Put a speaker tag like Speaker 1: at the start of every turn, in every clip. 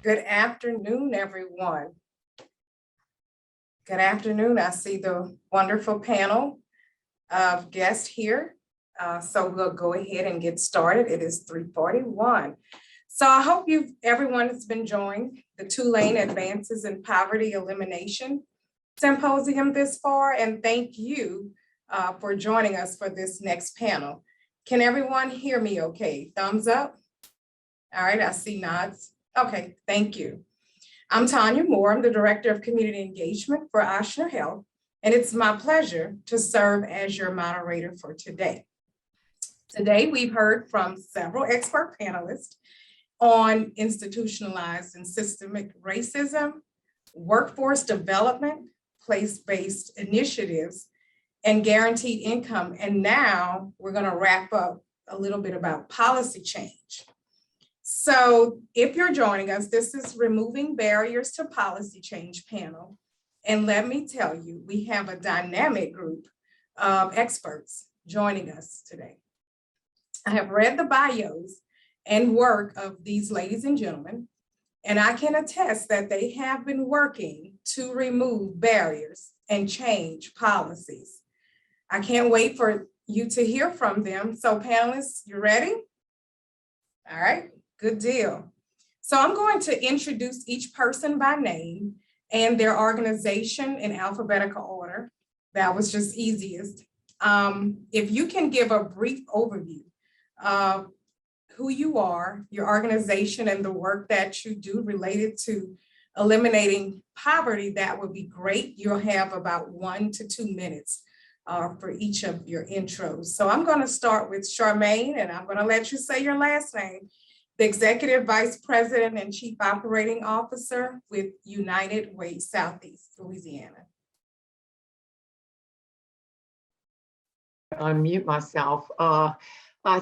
Speaker 1: Good afternoon, everyone. Good afternoon. I see the wonderful panel of guests here. So we'll go ahead and get started. It is 3:41. So I hope everyone has been enjoying the Tulane Advances in Poverty Elimination Symposium this far, and thank you for joining us for this next panel. Can everyone hear me okay? Thumbs up? All right, I see nods. Okay, thank you. I'm Tanya Moore. I'm the Director of Community Engagement for Ochsner Health, and it's my pleasure to serve as your moderator for today. Today, we've heard from several expert panelists on institutionalized and systemic racism, workforce development, place-based initiatives, and guaranteed income. And now we're going to wrap up a little bit about policy change. So if you're joining us, this is Removing Barriers to Policy Change panel. And let me tell you, we have a dynamic group of experts joining us today. I have read the bios and work of these ladies and gentlemen, and I can attest that they have been working to remove barriers and change policies. I can't wait for you to hear from them. So panelists, you ready? All right. Good deal. So I'm going to introduce each person by name and their organization in alphabetical order. That was just easiest. If you can give a brief overview of who you are, your organization, and the work that you do related to eliminating poverty, that would be great. You'll have about 1 to 2 minutes for each of your intros. So I'm going to start with Charmaine, and I'm going to let you say your last name. The Executive Vice President and Chief Operating Officer with United Way Southeast Louisiana.
Speaker 2: Unmute myself.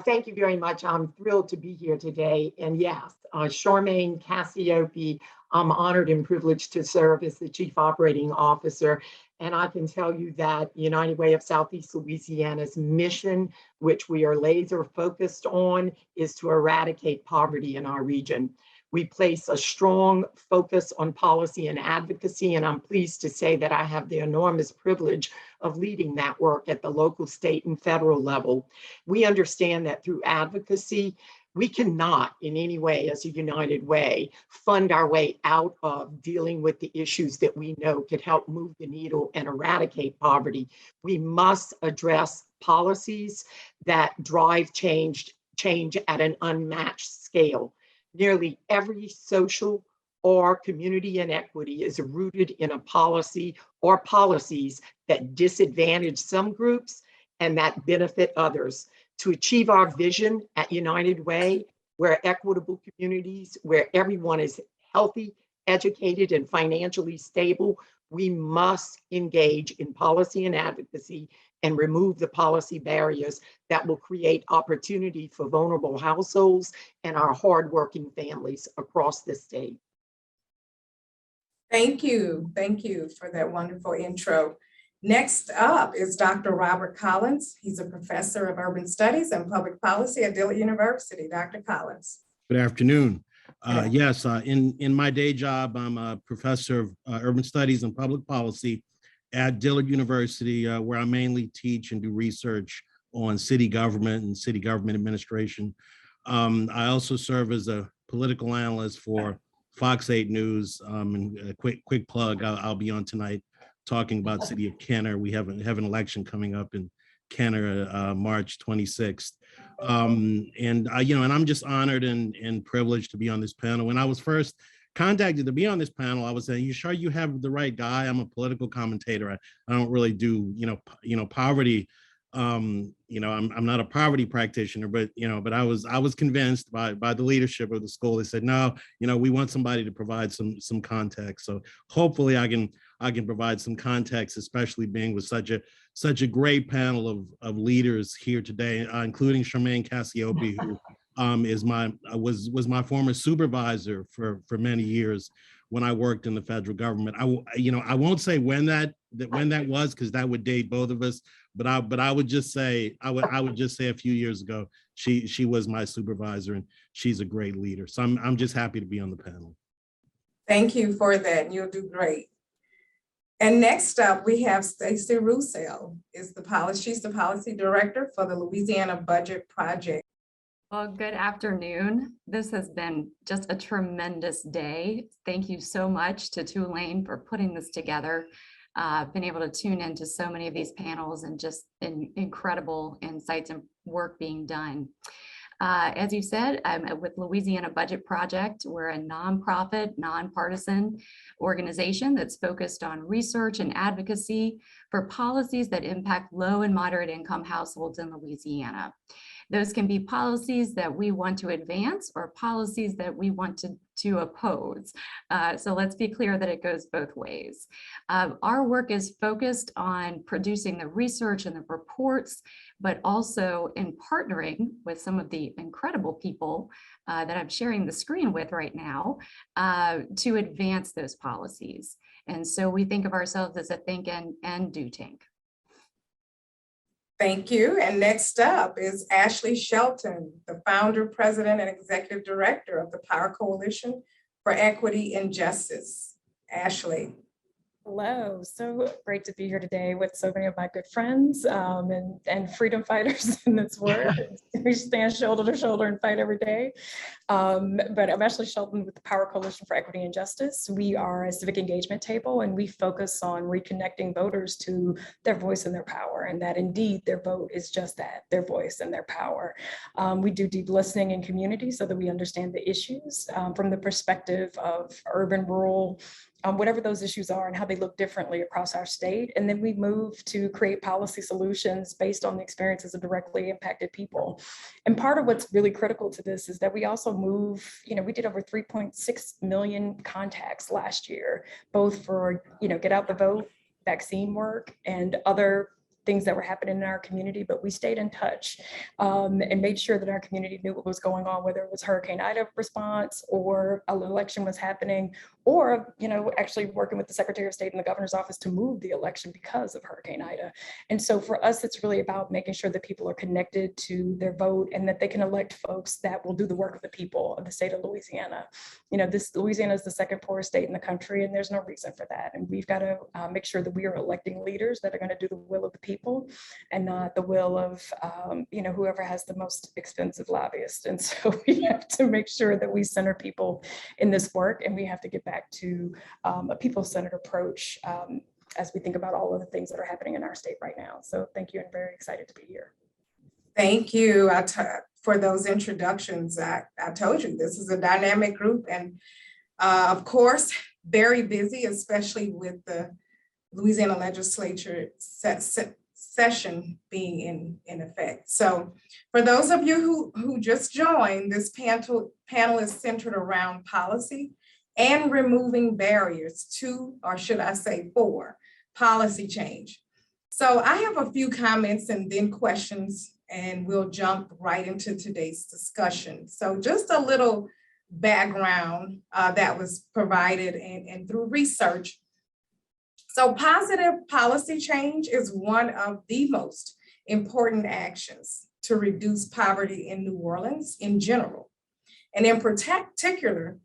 Speaker 2: Thank you very much. I'm thrilled to be here today. And yes, Charmaine Cassiope, I'm honored and privileged to serve as the Chief Operating Officer. And I can tell you that United Way of Southeast Louisiana's mission, which we are laser focused on, is to eradicate poverty in our region. We place a strong focus on policy and advocacy, and I'm pleased to say that I have the enormous privilege of leading that work at the local, state, and federal level. We understand that through advocacy, we cannot in any way as a United Way fund our way out of dealing with the issues that we know could help move the needle and eradicate poverty. We must address policies that drive change at an unmatched scale. Nearly every social or community inequity is rooted in a policy or policies that disadvantage some groups and that benefit others. To achieve our vision at United Way, where equitable communities, where everyone is healthy, educated, and financially stable, we must engage in policy and advocacy and remove the policy barriers that will create opportunity for vulnerable households and our hardworking families across the state.
Speaker 1: Thank you. Thank you for that wonderful intro. Next up is Dr. Robert Collins. He's a professor of urban studies and public policy at Dillard University. Dr. Collins.
Speaker 3: Good afternoon. Yes, in my day job, I'm a professor of urban studies and public policy at Dillard University, where I mainly teach and do research on city government and city government administration. I also serve as a political analyst for Fox 8 News. And a quick plug, I'll be on tonight talking about the city of Kenner. We have an election coming up in Kenner, March 26th. And I'm just honored and privileged to be on this panel. When I was first contacted to be on this panel, I was saying, "You sure you have the right guy? I'm a political commentator. I don't really do, poverty. I'm not a poverty practitioner, but I was convinced by the leadership of the school. They said, no, we want somebody to provide some context. So hopefully I can provide some context, especially being with such a great panel of leaders here today, including Charmaine Cassiope, who was my former supervisor for many years when I worked in the federal government. I won't say when that was, because that would date both of us. But I would just say a few years ago, she was my supervisor, and she's a great leader. So I'm just happy to be on the panel.
Speaker 1: Thank you for that. You'll do great. And next up, we have Stacey Rousseau, she's the policy director for the Louisiana Budget Project.
Speaker 4: Well, good afternoon. This has been just a tremendous day. Thank you so much to Tulane for putting this together. Been able to tune into so many of these panels and just incredible insights and work being done. As you said, I'm with Louisiana Budget Project. We're a nonprofit, nonpartisan organization that's focused on research and advocacy for policies that impact low and moderate income households in Louisiana. Those can be policies that we want to advance or policies that we want to oppose. So let's be clear that it goes both ways. Our work is focused on producing the research and the reports, but also in partnering with some of the incredible people that I'm sharing the screen with right now to advance those policies. And so we think of ourselves as a think and do tank.
Speaker 1: Thank you. And next up is Ashley Shelton, the founder, president, and executive director of the Power Coalition for Equity and Justice. Ashley.
Speaker 5: Hello, so great to be here today with so many of my good friends and freedom fighters in this work. We stand shoulder to shoulder and fight every day. But I'm Ashley Shelton with the Power Coalition for Equity and Justice. We are a civic engagement table and we focus on reconnecting voters to their voice and their power, and that indeed their vote is just that, their voice and their power. We do deep listening in community so that we understand the issues from the perspective of urban, rural, whatever those issues are and how they look differently across our state. And then we move to create policy solutions based on the experiences of directly impacted people. And part of what's really critical to this is that we also move, we did over 3.6 million contacts last year, both for, get out the vote, vaccine work, and other things that were happening in our community, but we stayed in touch and made sure that our community knew what was going on, whether it was Hurricane Ida response or an election was happening, or actually working with the Secretary of State and the governor's office to move the election because of Hurricane Ida. And so for us, it's really about making sure that people are connected to their vote and that they can elect folks that will do the work of the people of the state of Louisiana. Louisiana is the second poorest state in the country, and there's no reason for that. And we've got to make sure that we are electing leaders that are going to do the will of the people and not the will of whoever has the most expensive lobbyist. And so we have to make sure that we center people in this work, and we have to get back to a people-centered approach as we think about all of the things that are happening in our state right now. So thank you, and very excited to be here.
Speaker 1: Thank you for those introductions. I told you this is a dynamic group, and of course, very busy, especially with the Louisiana legislature session being in effect. So for those of you who just joined, this panel is centered around policy and removing barriers to, or should I say for, policy change. So I have a few comments and then questions, and we'll jump right into today's discussion. So just a little background that was provided and through research. So positive policy change is one of the most important actions to reduce poverty in New Orleans in general, and in particular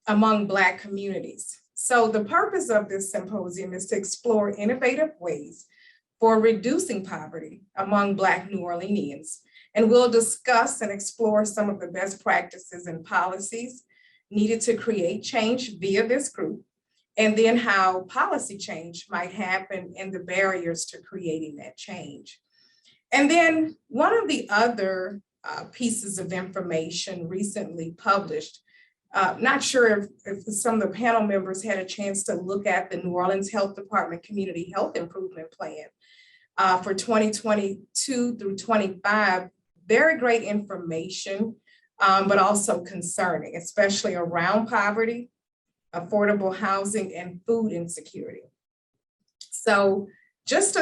Speaker 1: among Black communities. So the purpose of this symposium is to explore innovative ways for reducing poverty among Black New Orleanians. And we'll discuss and explore some of the best practices and policies needed to create change via this group, and then how policy change might happen and the barriers to creating that change. And then one of the other pieces of information recently published, not sure if some of the panel members had a chance to look at the New Orleans Health Department Community Health Improvement Plan for 2022 through 25. Very great information, but also concerning, especially around poverty, affordable housing, and food insecurity. So just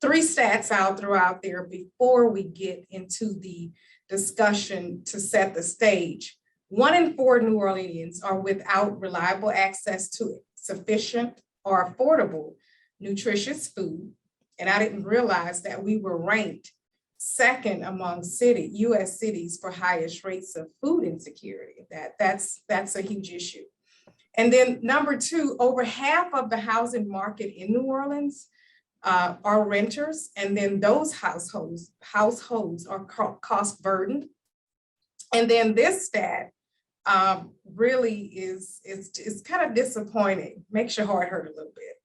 Speaker 1: three stats I'll throw out there before we get into the discussion to set the stage. 1 in 4 New Orleanians are without reliable access to sufficient or affordable nutritious food. And I didn't realize that we were ranked second among US cities for highest rates of food insecurity. That's a huge issue. And then number two, over half of the housing market in New Orleans are renters. And then those households are cost burdened. And then this stat really is kind of disappointing, makes your heart hurt a little bit.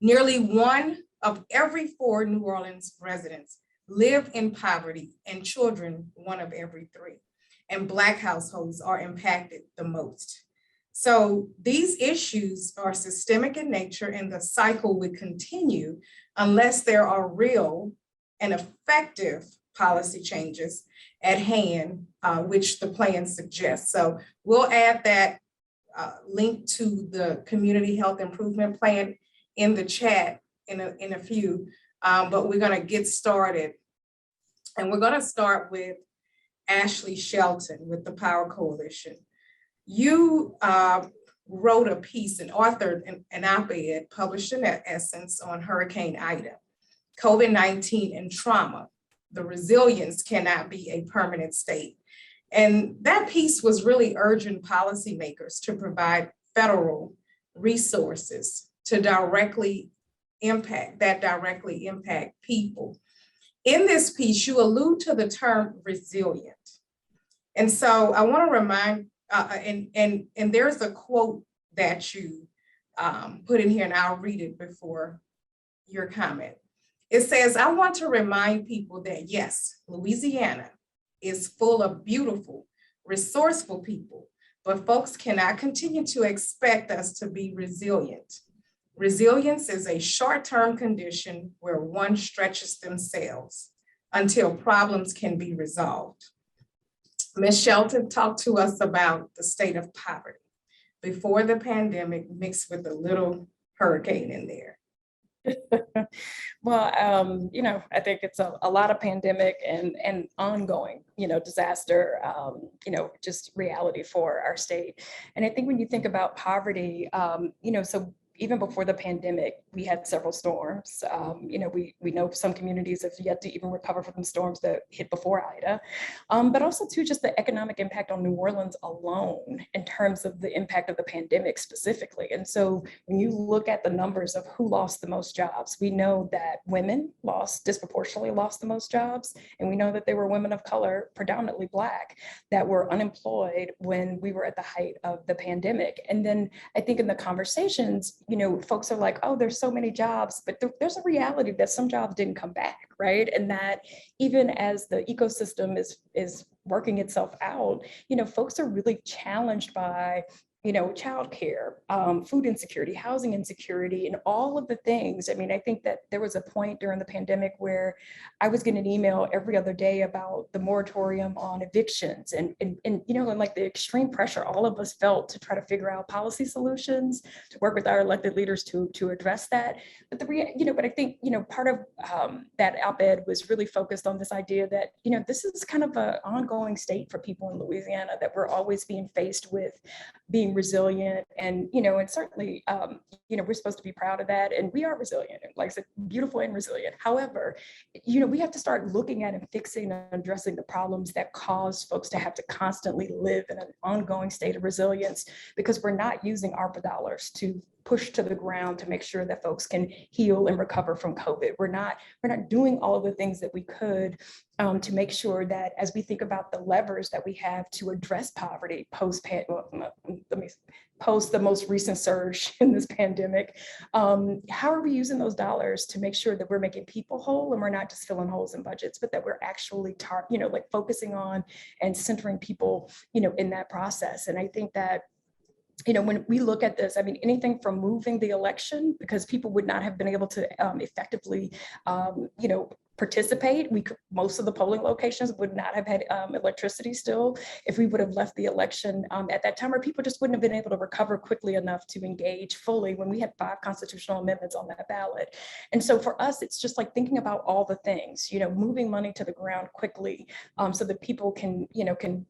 Speaker 1: Nearly 1 of every 4 New Orleans residents live in poverty, and children 1 of every 3. And Black households are impacted the most. So these issues are systemic in nature, and the cycle would continue unless there are real and effective policy changes at hand, which the plan suggests. So we'll add that link to the Community Health Improvement Plan in the chat in a few, but we're gonna get started. And we're gonna start with Ashley Shelton with the Power Coalition. You wrote a piece and authored an op-ed published in Essence on Hurricane Ida, COVID-19 and trauma. The resilience cannot be a permanent state. And that piece was really urging policymakers to provide federal resources to directly impact people. In this piece, you allude to the term resilient. And so I want to remind, and there's a quote that you put in here, and I'll read it before your comment. It says, I want to remind people that yes, Louisiana is full of beautiful, resourceful people, but folks cannot continue to expect us to be resilient. Resilience is a short-term condition where one stretches themselves until problems can be resolved. Ms. Shelton talked to us about the state of poverty before the pandemic, mixed with a little hurricane in there.
Speaker 5: Well, I think it's a lot of pandemic and ongoing, disaster, just reality for our state. And I think when you think about poverty, so even before the pandemic, we had several storms. We know some communities have yet to even recover from the storms that hit before Ida, but also too, just the economic impact on New Orleans alone in terms of the impact of the pandemic specifically. And so when you look at the numbers of who lost the most jobs, we know that women disproportionately lost the most jobs. And we know that they were women of color, predominantly Black, that were unemployed when we were at the height of the pandemic. And then I think in the conversations, folks are like, oh, there's so many jobs, but there's a reality that some jobs didn't come back, right? And that even as the ecosystem is working itself out, folks are really challenged by childcare, food insecurity, housing insecurity, and all of the things. I mean, I think that there was a point during the pandemic where I was getting an email every other day about the moratorium on evictions and like the extreme pressure all of us felt to try to figure out policy solutions, to work with our elected leaders to address that. But but I think, part of that op-ed was really focused on this idea that, this is kind of an ongoing state for people in Louisiana, that we're always being faced with being resilient, and and certainly we're supposed to be proud of that, and we are resilient, like I said, beautiful and resilient. However, we have to start looking at and fixing and addressing the problems that cause folks to have to constantly live in an ongoing state of resilience, because we're not using ARPA dollars to push to the ground to make sure that folks can heal and recover from COVID. We're not doing all of the things that we could to make sure that as we think about the levers that we have to address poverty post the most recent surge in this pandemic, how are we using those dollars to make sure that we're making people whole, and we're not just filling holes in budgets, but that we're actually focusing on and centering people, in that process. And I think that when we look at this, I mean, anything from moving the election, because people would not have been able to effectively, participate. Most of the polling locations would not have had electricity still if we would have left the election at that time, or people just wouldn't have been able to recover quickly enough to engage fully when we had 5 constitutional amendments on that ballot. And so for us, it's just like thinking about all the things, moving money to the ground quickly so that people can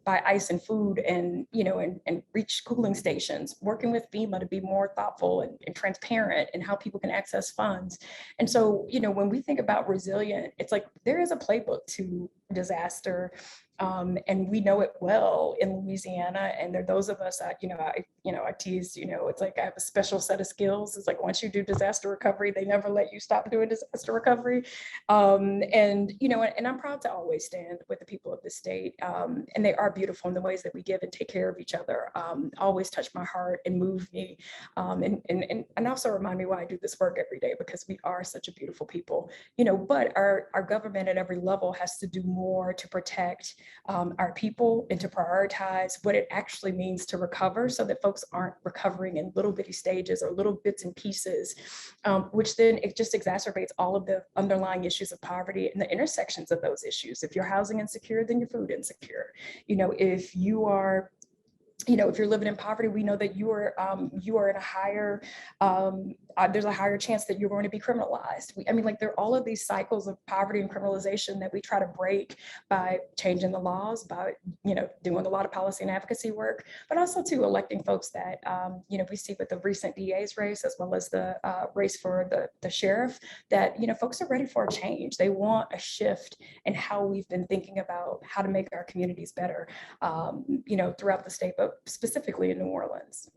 Speaker 5: buy ice and food and, and reach cooling stations, working with FEMA to be more thoughtful and transparent in how people can access funds. And so, when we think about resilient, it's like there is a playbook to disaster. And we know it well in Louisiana. And there are those of us that, I tease, it's like I have a special set of skills. It's like once you do disaster recovery, they never let you stop doing disaster recovery. And I'm proud to always stand with the people of the state. And they are beautiful in the ways that we give and take care of each other. Always touch my heart and move me. And also remind me why I do this work every day, because we are such a beautiful people, but our government at every level has to do more to protect our people and to prioritize what it actually means to recover, so that folks aren't recovering in little bitty stages or little bits and pieces, which then it just exacerbates all of the underlying issues of poverty and the intersections of those issues. If you're housing insecure, then you're food insecure. If you are if you're living in poverty, we know that you are in a higher, there's a higher chance that you're going to be criminalized. There are all of these cycles of poverty and criminalization that we try to break by changing the laws, by, doing a lot of policy and advocacy work, but also to electing folks that, we see with the recent DA's race, as well as the race for the sheriff, that, folks are ready for a change. They want a shift in how we've been thinking about how to make our communities better, throughout the state, but specifically in New Orleans.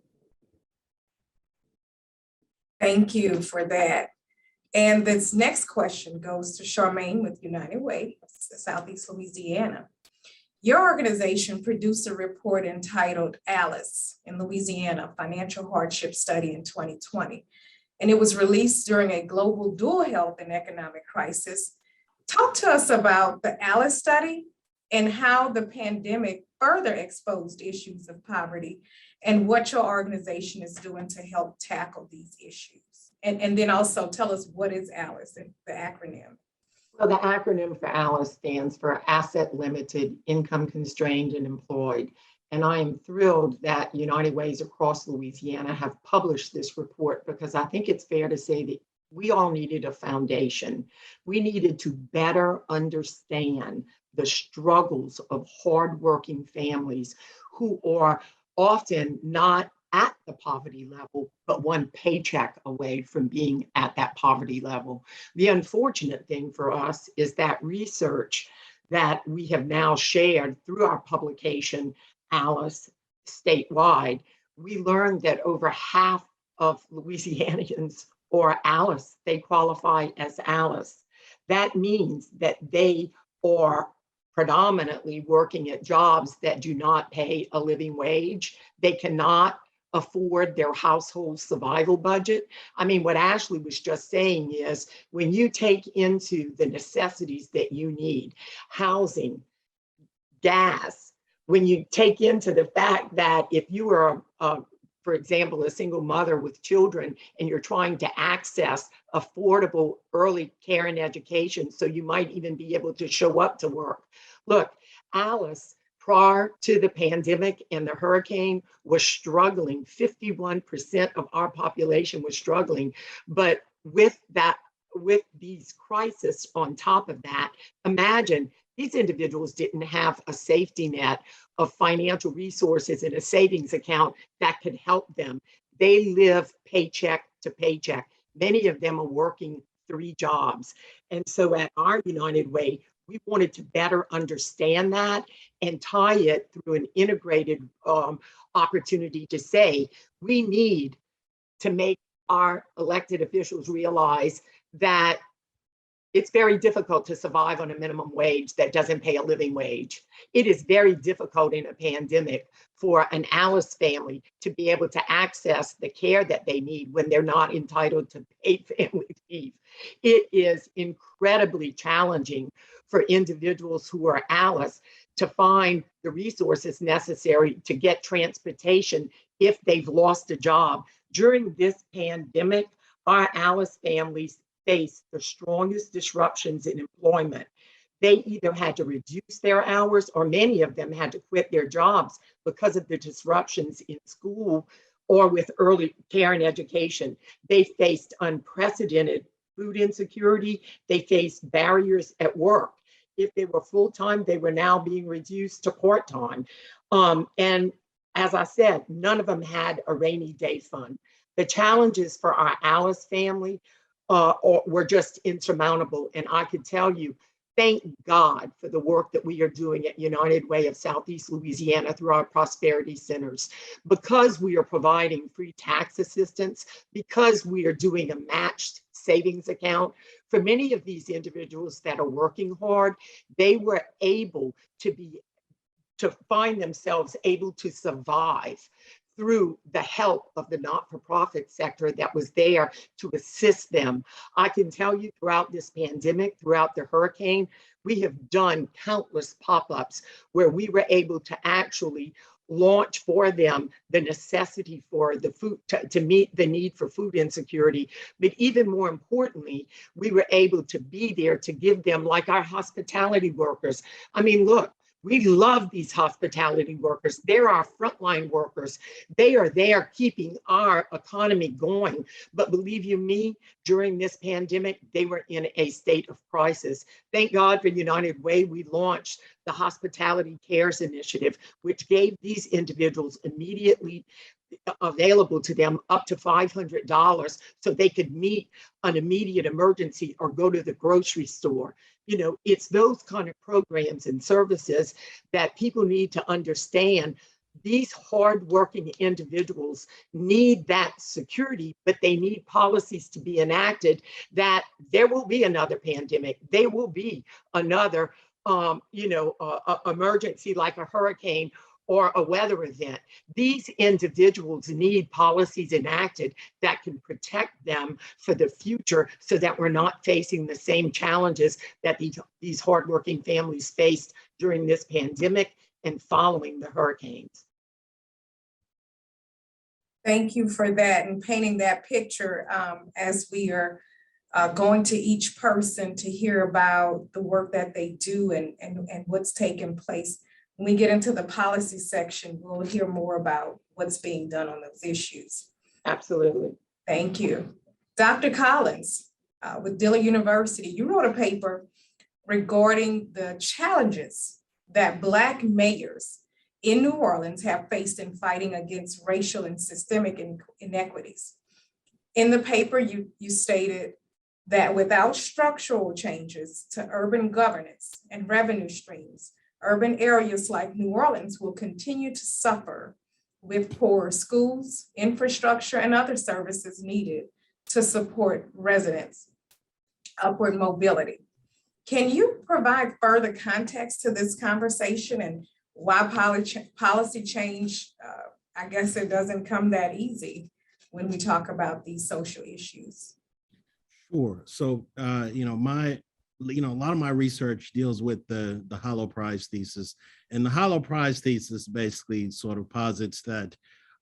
Speaker 1: Thank you for that. And this next question goes to Charmaine with United Way, Southeast Louisiana. Your organization produced a report entitled Alice in Louisiana, Financial Hardship Study in 2020, and it was released during a global dual health and economic crisis. Talk to us about the Alice study and how the pandemic further exposed issues of poverty and what your organization is doing to help tackle these issues. And then also tell us, what is ALICE, the acronym?
Speaker 2: Well, the acronym for ALICE stands for Asset Limited, Income Constrained, and Employed. And I am thrilled that United Ways across Louisiana have published this report, because I think it's fair to say that we all needed a foundation. We needed to better understand the struggles of hardworking families who are often not at the poverty level, but one paycheck away from being at that poverty level. The unfortunate thing for us is that research that we have now shared through our publication, Alice, statewide, we learned that over half of Louisianians or Alice, they qualify as Alice. That means that they are predominantly working at jobs that do not pay a living wage. They cannot afford their household survival budget. What Ashley was just saying is, when you take into the necessities that you need, housing, gas, when you take into the fact that if you are for example, a single mother with children, and you're trying to access affordable early care and education, so you might even be able to show up to work. Look, Alice, prior to the pandemic and the hurricane, was struggling. 51% of our population was struggling. But with these crises on top of that, imagine these individuals didn't have a safety net of financial resources in a savings account that could help them. They live paycheck to paycheck. Many of them are working 3 jobs. And so at our United Way, we wanted to better understand that and tie it through an integrated opportunity to say, we need to make our elected officials realize that it's very difficult to survive on a minimum wage that doesn't pay a living wage. It is very difficult in a pandemic for an Alice family to be able to access the care that they need when they're not entitled to paid family leave. It is incredibly challenging for individuals who are Alice to find the resources necessary to get transportation if they've lost a job. During this pandemic, our Alice families faced the strongest disruptions in employment. They either had to reduce their hours, or many of them had to quit their jobs because of the disruptions in school or with early care and education. They faced unprecedented food insecurity. They faced barriers at work. If they were full-time, they were now being reduced to part-time. And as I said, none of them had a rainy day fund. The challenges for our Alice family were just insurmountable. And I could tell you, thank God for the work that we are doing at United Way of Southeast Louisiana through our prosperity centers, because we are providing free tax assistance, because we are doing a matched savings account. For many of these individuals that are working hard, they were able to find themselves able to survive through the help of the not-for-profit sector that was there to assist them. I can tell you throughout this pandemic, throughout the hurricane, we have done countless pop-ups where we were able to actually launch for them the necessity for the food to meet the need for food insecurity. But even more importantly, we were able to be there to give them, like our hospitality workers. I mean, look, we love these hospitality workers. They're our frontline workers. They are there keeping our economy going. But believe you me, during this pandemic, they were in a state of crisis. Thank God for United Way, we launched the Hospitality Cares Initiative, which gave these individuals immediately available to them up to $500 so they could meet an immediate emergency or go to the grocery store. You know, it's those kind of programs and services that people need to understand. These hardworking individuals need that security, but they need policies to be enacted that there will be another pandemic. There will be another, emergency like a hurricane or a weather event. These individuals need policies enacted that can protect them for the future so that we're not facing the same challenges that these hardworking families faced during this pandemic and following the hurricanes.
Speaker 1: Thank you for that and painting that picture as we are going to each person to hear about the work that they do and what's taking place. When we get into the policy section, we'll hear more about what's being done on those issues.
Speaker 2: Absolutely.
Speaker 1: Thank you. Dr. Collins, with Dillard University, you wrote a paper regarding the challenges that Black mayors in New Orleans have faced in fighting against racial and systemic inequities. In the paper, you stated that without structural changes to urban governance and revenue streams, urban areas like New Orleans will continue to suffer with poor schools, infrastructure, and other services needed to support residents' upward mobility. Can you provide further context to this conversation and why policy change, I guess it doesn't come that easy when we talk about these social issues?
Speaker 3: Sure. So, a lot of my research deals with the Hollow Prize thesis, and the Hollow Prize thesis basically sort of posits that,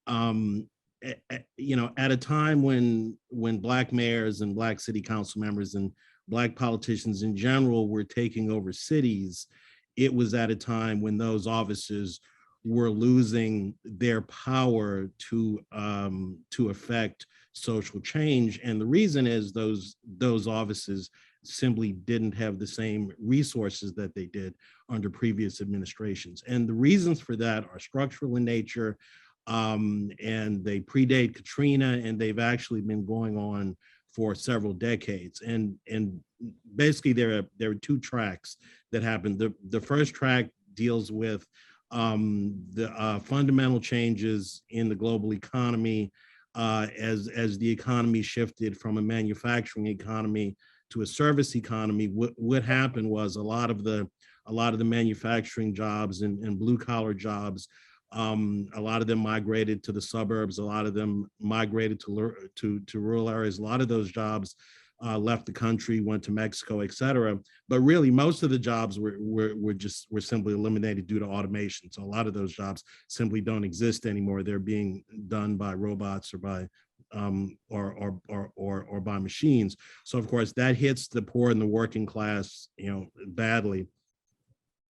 Speaker 3: at a time when Black mayors and Black city council members and Black politicians in general were taking over cities, it was at a time when those officers were losing their power to affect social change. And the reason is those offices simply didn't have the same resources that they did under previous administrations. And the reasons for that are structural in nature, and they predate Katrina, and they've actually been going on for several decades. And basically there are two tracks that happened. The first track deals with the fundamental changes in the global economy as the economy shifted from a manufacturing economy to a service economy. What happened was a lot of the manufacturing jobs and blue collar jobs, a lot of them migrated to the suburbs, a lot of them migrated to rural areas. A lot of those jobs left the country, went to Mexico, et cetera. But really, most of the jobs were simply eliminated due to automation. So a lot of those jobs simply don't exist anymore. They're being done by robots or by or by machines. So of course that hits the poor and the working class, badly.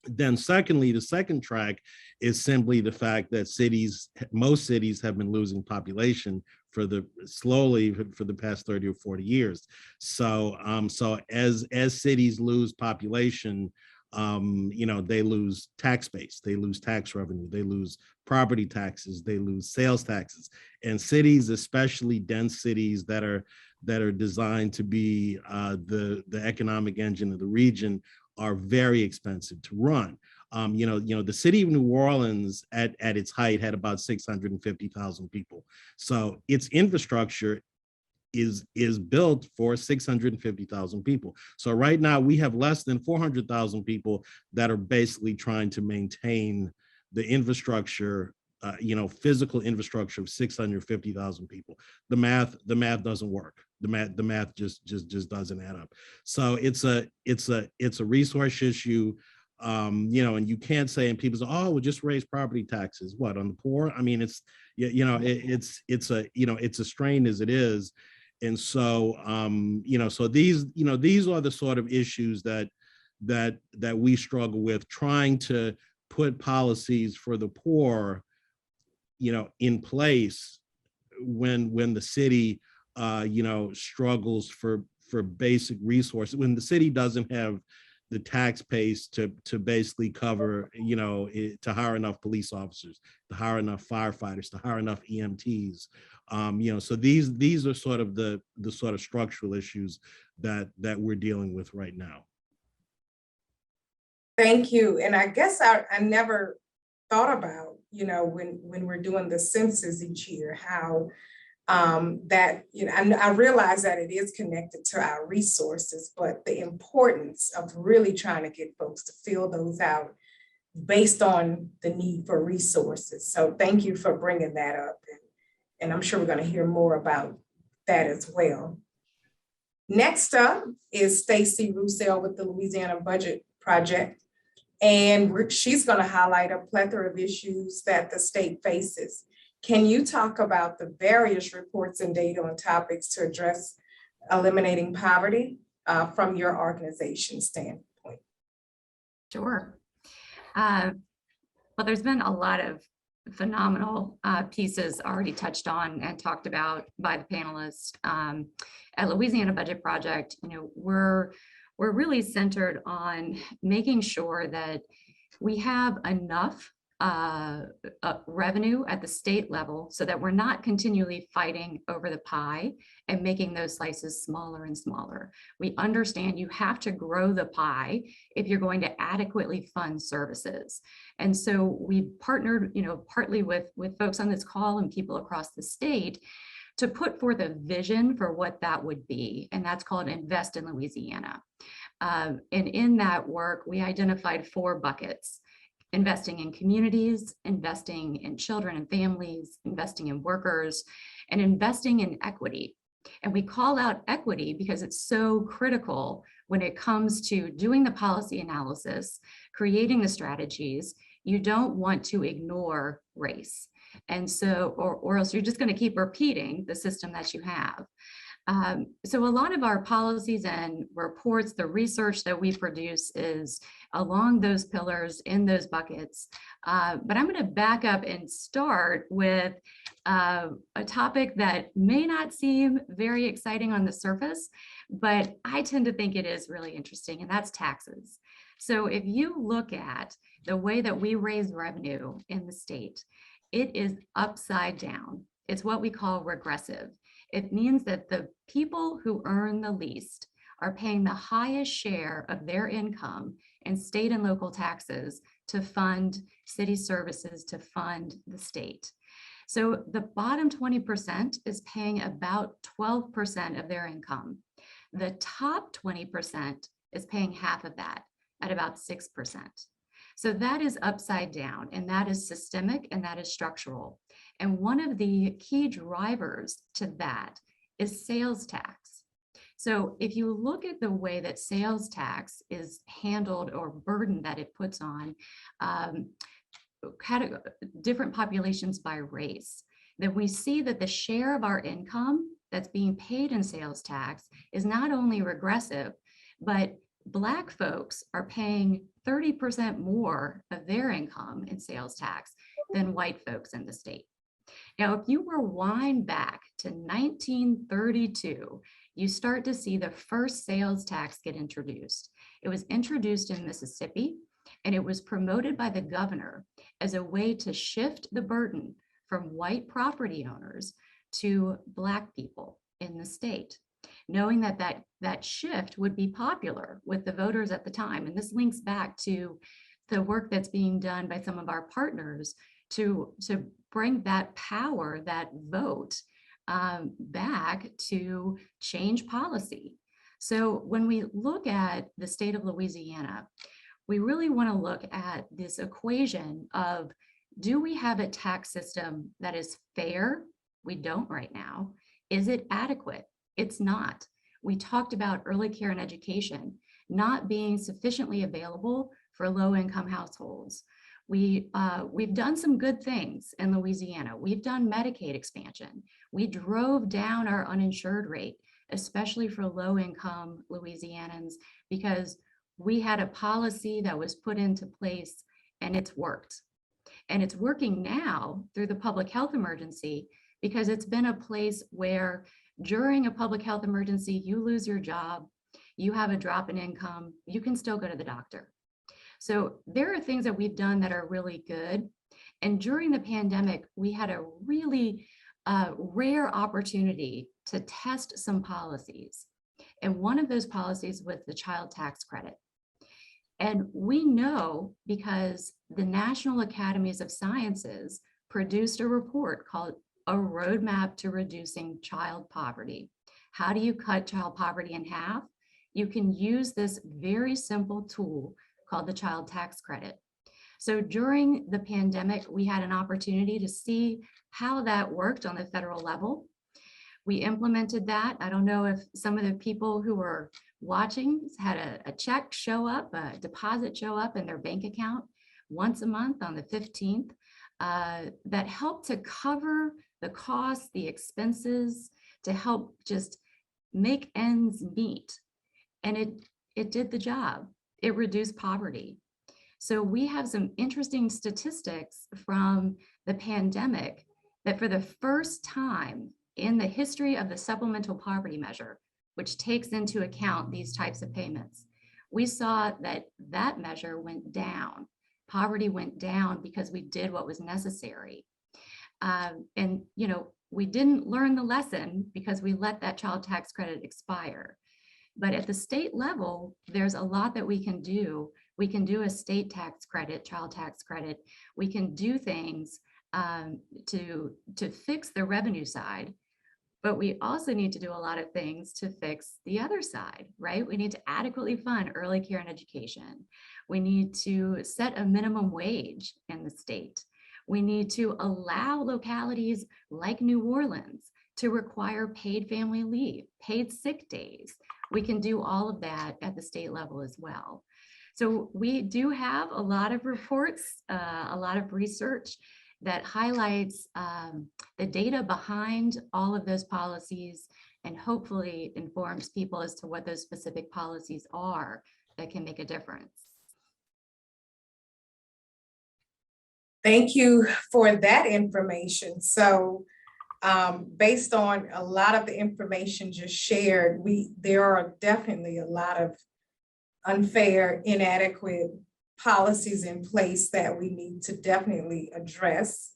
Speaker 3: Then secondly, the second track is simply the fact that most cities have been losing population slowly for the past 30 or 40 years. So as cities lose population, they lose tax base, they lose tax revenue, they lose property taxes, they lose sales taxes. And cities, especially dense cities that are designed to be the economic engine of the region, are very expensive to run. The city of New Orleans at its height had about 650,000 people. So its infrastructure is built for 650,000 people. So right now we have less than 400,000 people that are basically trying to maintain the infrastructure, physical infrastructure of 650,000 people. The math doesn't work. The math just doesn't add up. So it's a resource issue. And you can't say, and people say, oh, we'll just raise property taxes. What, on the poor? I mean, it's a strain as it is. And so, so these are the sort of issues that we struggle with, trying to put policies for the poor, in place when the city, struggles for basic resources, when the city doesn't have the tax base to basically cover, to hire enough police officers, to hire enough firefighters, to hire enough EMTs. So these are sort of the sort of structural issues that we're dealing with right now.
Speaker 1: Thank you. And I guess I never thought about, when we're doing the census each year, how that, I realize that it is connected to our resources, but the importance of really trying to get folks to fill those out based on the need for resources. So thank you for bringing that up. And I'm sure we're going to hear more about that as well. Next up is Stacey Rousseau with the Louisiana Budget Project. And she's going to highlight a plethora of issues that the state faces. Can you talk about the various reports and data on topics to address eliminating poverty from your organization standpoint?
Speaker 4: Sure. Well, there's been a lot of phenomenal pieces already touched on and talked about by the panelists. At Louisiana Budget Project, we're really centered on making sure that we have enough revenue at the state level so that we're not continually fighting over the pie and making those slices smaller and smaller. We understand you have to grow the pie if you're going to adequately fund services. And so we partnered, partly with folks on this call and people across the state to put forth a vision for what that would be. And that's called Invest in Louisiana. And in that work, we identified 4 buckets: investing in communities, investing in children and families, investing in workers, and investing in equity. And we call out equity because it's so critical when it comes to doing the policy analysis, creating the strategies. You don't want to ignore race. And so, or else you're just going to keep repeating the system that you have. So a lot of our policies and reports, the research that we produce is along those pillars in those buckets. But I'm going to back up and start with a topic that may not seem very exciting on the surface, but I tend to think it is really interesting, and that's taxes. So if you look at the way that we raise revenue in the state, it is upside down. It's what we call regressive. It means that the people who earn the least are paying the highest share of their income in state and local taxes to fund city services, to fund the state. So the bottom 20% is paying about 12% of their income. The top 20% is paying half of that at about 6%. So that is upside down, and that is systemic, and that is structural. And one of the key drivers to that is sales tax. So if you look at the way that sales tax is handled or burden that it puts on different populations by race, then we see that the share of our income that's being paid in sales tax is not only regressive, but Black folks are paying 30% more of their income in sales tax than white folks in the state. Now, if you rewind back to 1932, you start to see the first sales tax get introduced. It was introduced in Mississippi, and it was promoted by the governor as a way to shift the burden from white property owners to Black people in the state. knowing that that shift would be popular with the voters at the time. And this links back to the work that's being done by some of our partners to bring that power, that vote, back to change policy. So when we look at the state of Louisiana, we really want to look at this equation of, do we have a tax system that is fair? We don't right now. Is it adequate? It's not. We talked about early care and education not being sufficiently available for low-income households. We've done some good things in Louisiana. We've done Medicaid expansion. We drove down our uninsured rate, especially for low-income Louisianans, because we had a policy that was put into place and it's worked. And it's working now through the public health emergency, because it's been a place where during a public health emergency, you lose your job, you have a drop in income, you can still go to the doctor. So there are things that we've done that are really good. And during the pandemic, we had a really rare opportunity to test some policies. And one of those policies was the child tax credit. And we know, because the National Academies of Sciences produced a report called A Roadmap to Reducing Child Poverty. How do you cut child poverty in half? You can use this very simple tool called the child tax credit. So during the pandemic, we had an opportunity to see how that worked on the federal level. We implemented that. I don't know if some of the people who were watching had a check show up, a deposit show up in their bank account once a month on the 15th, that helped to cover the costs, the expenses, to help just make ends meet. And it did the job. It reduced poverty. So we have some interesting statistics from the pandemic that for the first time in the history of the supplemental poverty measure, which takes into account these types of payments, we saw that that measure went down. Poverty went down because we did what was necessary. And, you know, we didn't learn the lesson because we let that child tax credit expire. But at the state level, there's a lot that we can do. We can do a state tax credit, child tax credit. We can do things to fix the revenue side. But we also need to do a lot of things to fix the other side, right? We need to adequately fund early care and education. We need to set a minimum wage in the state. We need to allow localities like New Orleans to require paid family leave, paid sick days. We can do all of that at the state level as well. So we do have a lot of reports, a lot of research that highlights the data behind all of those policies, and hopefully informs people as to what those specific policies are that can make a difference.
Speaker 1: Thank you for that information. So based on a lot of the information just shared, there are definitely a lot of unfair, inadequate policies in place that we need to definitely address,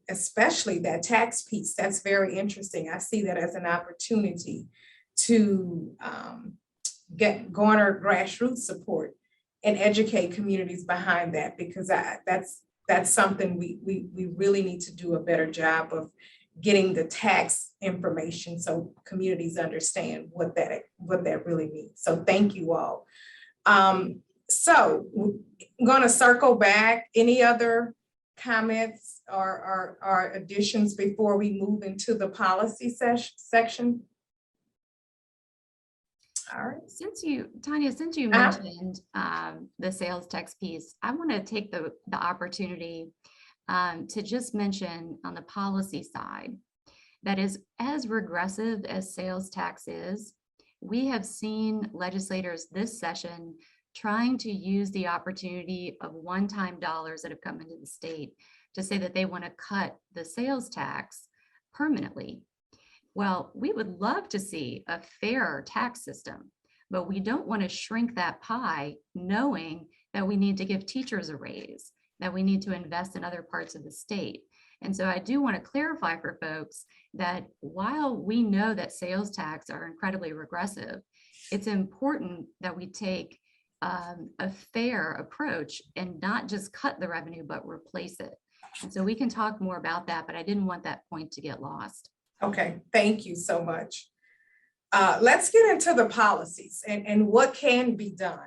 Speaker 1: especially that tax piece. That's very interesting. I see that as an opportunity to garner grassroots support and educate communities behind that, because that's something we really need to do a better job of getting the tax information so communities understand what that really means. So thank you all. So I'm going to circle back. Any other comments or additions before we move into the policy section? All right.
Speaker 4: Tanya, since you mentioned the sales tax piece, I want to take the opportunity to just mention on the policy side that is, as regressive as sales tax is, we have seen legislators this session trying to use the opportunity of one-time dollars that have come into the state to say that they want to cut the sales tax permanently. Well, we would love to see a fairer tax system, but we don't want to shrink that pie, knowing that we need to give teachers a raise, that we need to invest in other parts of the state. And so I do want to clarify for folks that while we know that sales tax are incredibly regressive, it's important that we take a fair approach and not just cut the revenue, but replace it. And so we can talk more about that, but I didn't want that point to get lost.
Speaker 1: Okay, thank you so much. Let's get into the policies and what can be done.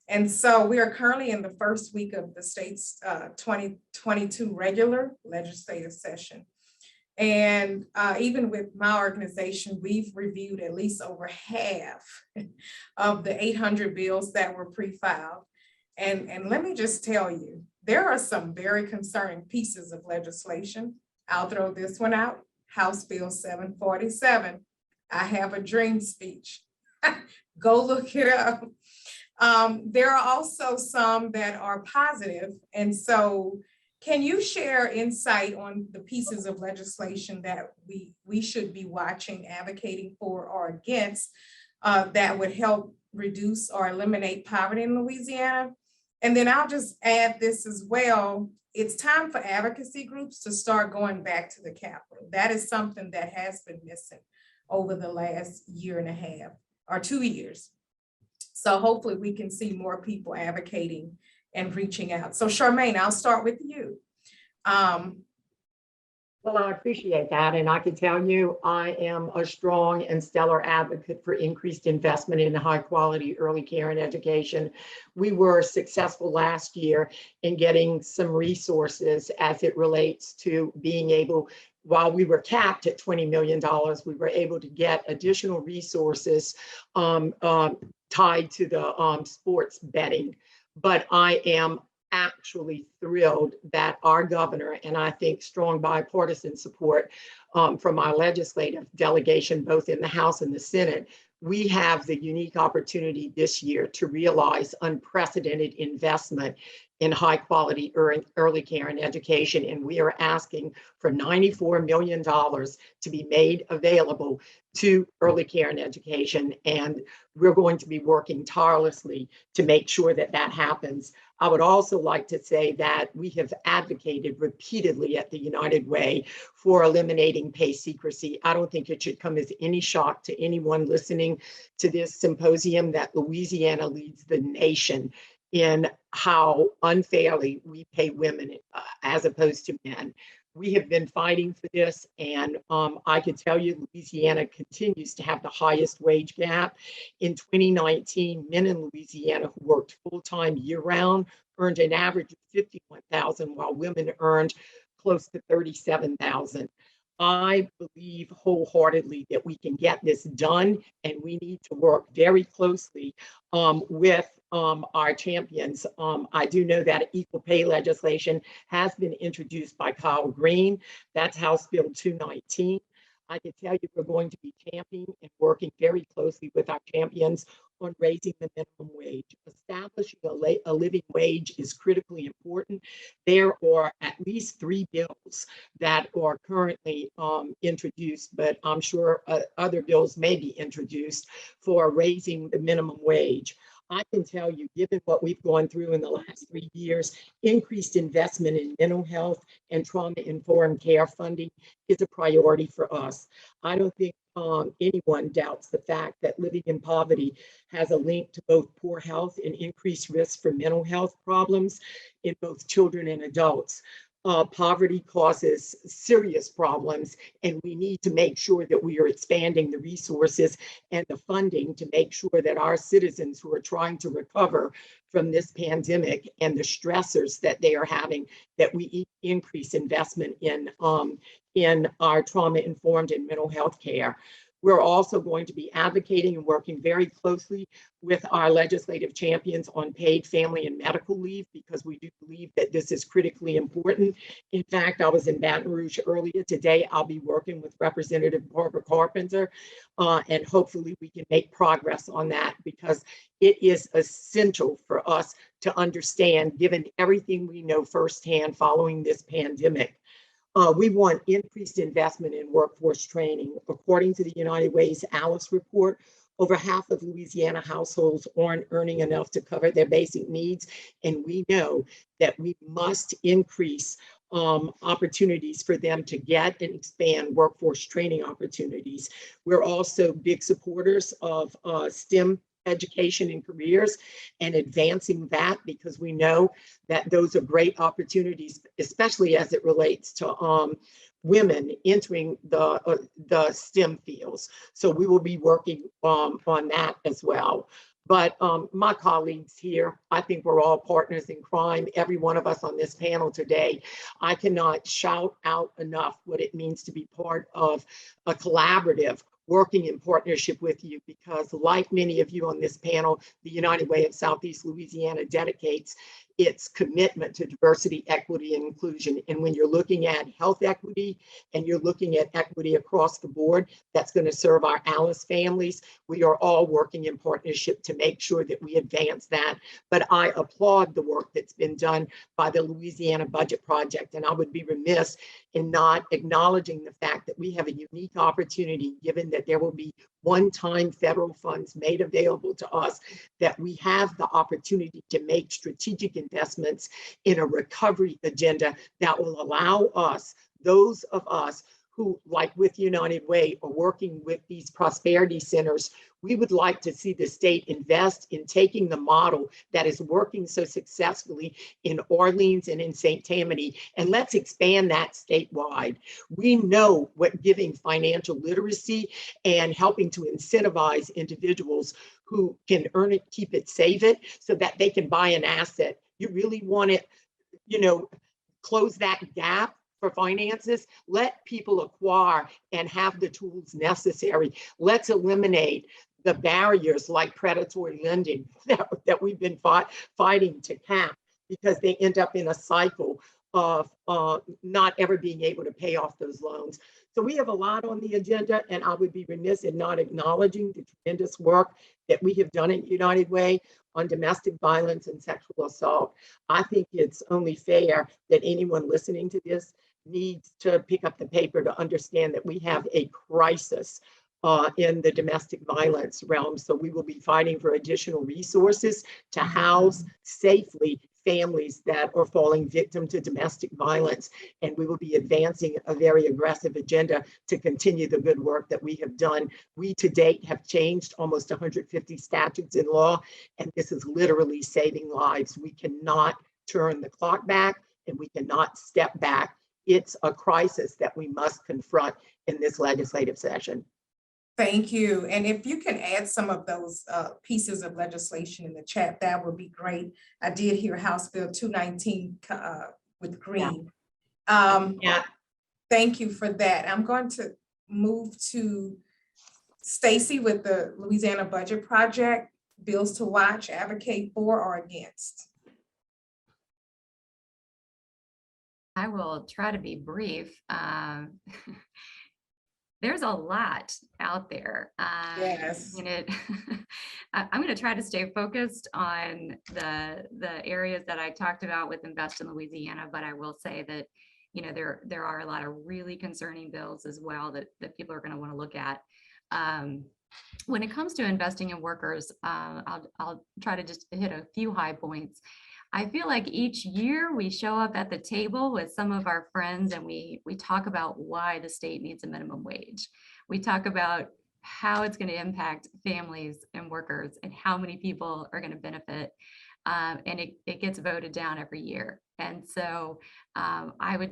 Speaker 1: And so we are currently in the first week of the state's 2022 regular legislative session. And even with my organization, we've reviewed at least over half of the 800 bills that were pre-filed. And let me just tell you, there are some very concerning pieces of legislation. I'll throw this one out, House Bill 747. I have a dream speech. Go look it up. There are also some that are positive. And so can you share insight on the pieces of legislation that we should be watching, advocating for, or against that would help reduce or eliminate poverty in Louisiana? And then I'll just add this as well. It's time for advocacy groups to start going back to the Capitol. That is something that has been missing over the last year and a half or 2 years. So hopefully we can see more people advocating and reaching out. So Charmaine, I'll start with you.
Speaker 2: Well, I appreciate that. And I can tell you, I am a strong and stellar advocate for increased investment in high quality early care and education. We were successful last year in getting some resources as it relates to being able, while we were capped at $20 million, we were able to get additional resources tied to the sports betting. But I am actually thrilled that our governor, and I think strong bipartisan support from our legislative delegation, both in the House and the Senate, we have the unique opportunity this year to realize unprecedented investment in high quality early care and education. And we are asking for $94 million to be made available to early care and education. And we're going to be working tirelessly to make sure that that happens. I would also like to say that we have advocated repeatedly at the United Way for eliminating pay secrecy. I don't think it should come as any shock to anyone listening to this symposium that Louisiana leads the nation in how unfairly we pay women as opposed to men. We have been fighting for this, and I can tell you Louisiana continues to have the highest wage gap. In 2019, men in Louisiana who worked full-time year-round earned an average of $51,000, while women earned close to $37,000. I believe wholeheartedly that we can get this done, and we need to work very closely with our champions. I do know that equal pay legislation has been introduced by Kyle Green. That's House Bill 219. I can tell you we're going to be championing and working very closely with our champions on raising the minimum wage. Establishing a living wage is critically important. There are at least 3 bills that are currently introduced, but I'm sure other bills may be introduced for raising the minimum wage. I can tell you, given what we've gone through in the last 3 years, increased investment in mental health and trauma-informed care funding is a priority for us. I don't think anyone doubts the fact that living in poverty has a link to both poor health and increased risk for mental health problems in both children and adults. Poverty causes serious problems, and we need to make sure that we are expanding the resources and the funding to make sure that our citizens who are trying to recover from this pandemic and the stressors that they are having, that we increase investment in our trauma-informed and mental health care. We're also going to be advocating and working very closely with our legislative champions on paid family and medical leave, because we do believe that this is critically important. In fact, I was in Baton Rouge earlier today. I'll be working with Representative Barbara Carpenter, and hopefully we can make progress on that, because it is essential for us to understand, given everything we know firsthand following this pandemic. We want increased investment in workforce training. According to the United Way's Alice report, over half of Louisiana households aren't earning enough to cover their basic needs. And we know that we must increase opportunities for them to get and expand workforce training opportunities. We're also big supporters of STEM education and careers and advancing that, because we know that those are great opportunities, especially as it relates to women entering the STEM fields. So we will be working on that as well. But my colleagues here, I think we're all partners in crime, every one of us on this panel today. I cannot shout out enough what it means to be part of a collaborative working in partnership with you, because like many of you on this panel, the United Way of Southeast Louisiana dedicates its commitment to diversity, equity, and inclusion. And when you're looking at health equity and you're looking at equity across the board, that's going to serve our Alice families. We are all working in partnership to make sure that we advance that. But I applaud the work that's been done by the Louisiana Budget Project. And I would be remiss in not acknowledging the fact that we have a unique opportunity, given that there will be one-time federal funds made available to us, that we have the opportunity to make strategic investments in a recovery agenda that will allow us, those of us who, like with United Way, are working with these prosperity centers. We would like to see the state invest in taking the model that is working so successfully in Orleans and in St. Tammany, and let's expand that statewide. We know what giving financial literacy and helping to incentivize individuals who can earn it, keep it, save it, so that they can buy an asset. You really want to, close that gap for finances. Let people acquire and have the tools necessary. Let's eliminate the barriers like predatory lending that we've been fighting to cap, because they end up in a cycle of not ever being able to pay off those loans. So we have a lot on the agenda, and I would be remiss in not acknowledging the tremendous work that we have done at United Way on domestic violence and sexual assault. I think it's only fair that anyone listening to this needs to pick up the paper to understand that we have a crisis in the domestic violence realm. So we will be fighting for additional resources to house safely families that are falling victim to domestic violence. And we will be advancing a very aggressive agenda to continue the good work that we have done. We to date have changed almost 150 statutes in law, and this is literally saving lives. We cannot turn the clock back, and we cannot step back. It's a crisis that we must confront in this legislative session.
Speaker 1: Thank you. And if you can add some of those pieces of legislation in the chat, that would be great. I did hear House Bill 219 with green.
Speaker 2: Yeah.
Speaker 1: Thank you for that. I'm going to move to Stacey with the Louisiana Budget Project, bills to watch, advocate for or against.
Speaker 4: I will try to be brief. There's a lot out there.
Speaker 1: Yes.
Speaker 4: I'm going to try to stay focused on the areas that I talked about with Invest in Louisiana, but I will say that there are a lot of really concerning bills as well that people are going to want to look at. When it comes to investing in workers, I'll try to just hit a few high points. I feel like each year we show up at the table with some of our friends and we talk about why the state needs a minimum wage. We talk about how it's going to impact families and workers and how many people are going to benefit. And it gets voted down every year. And so I'm going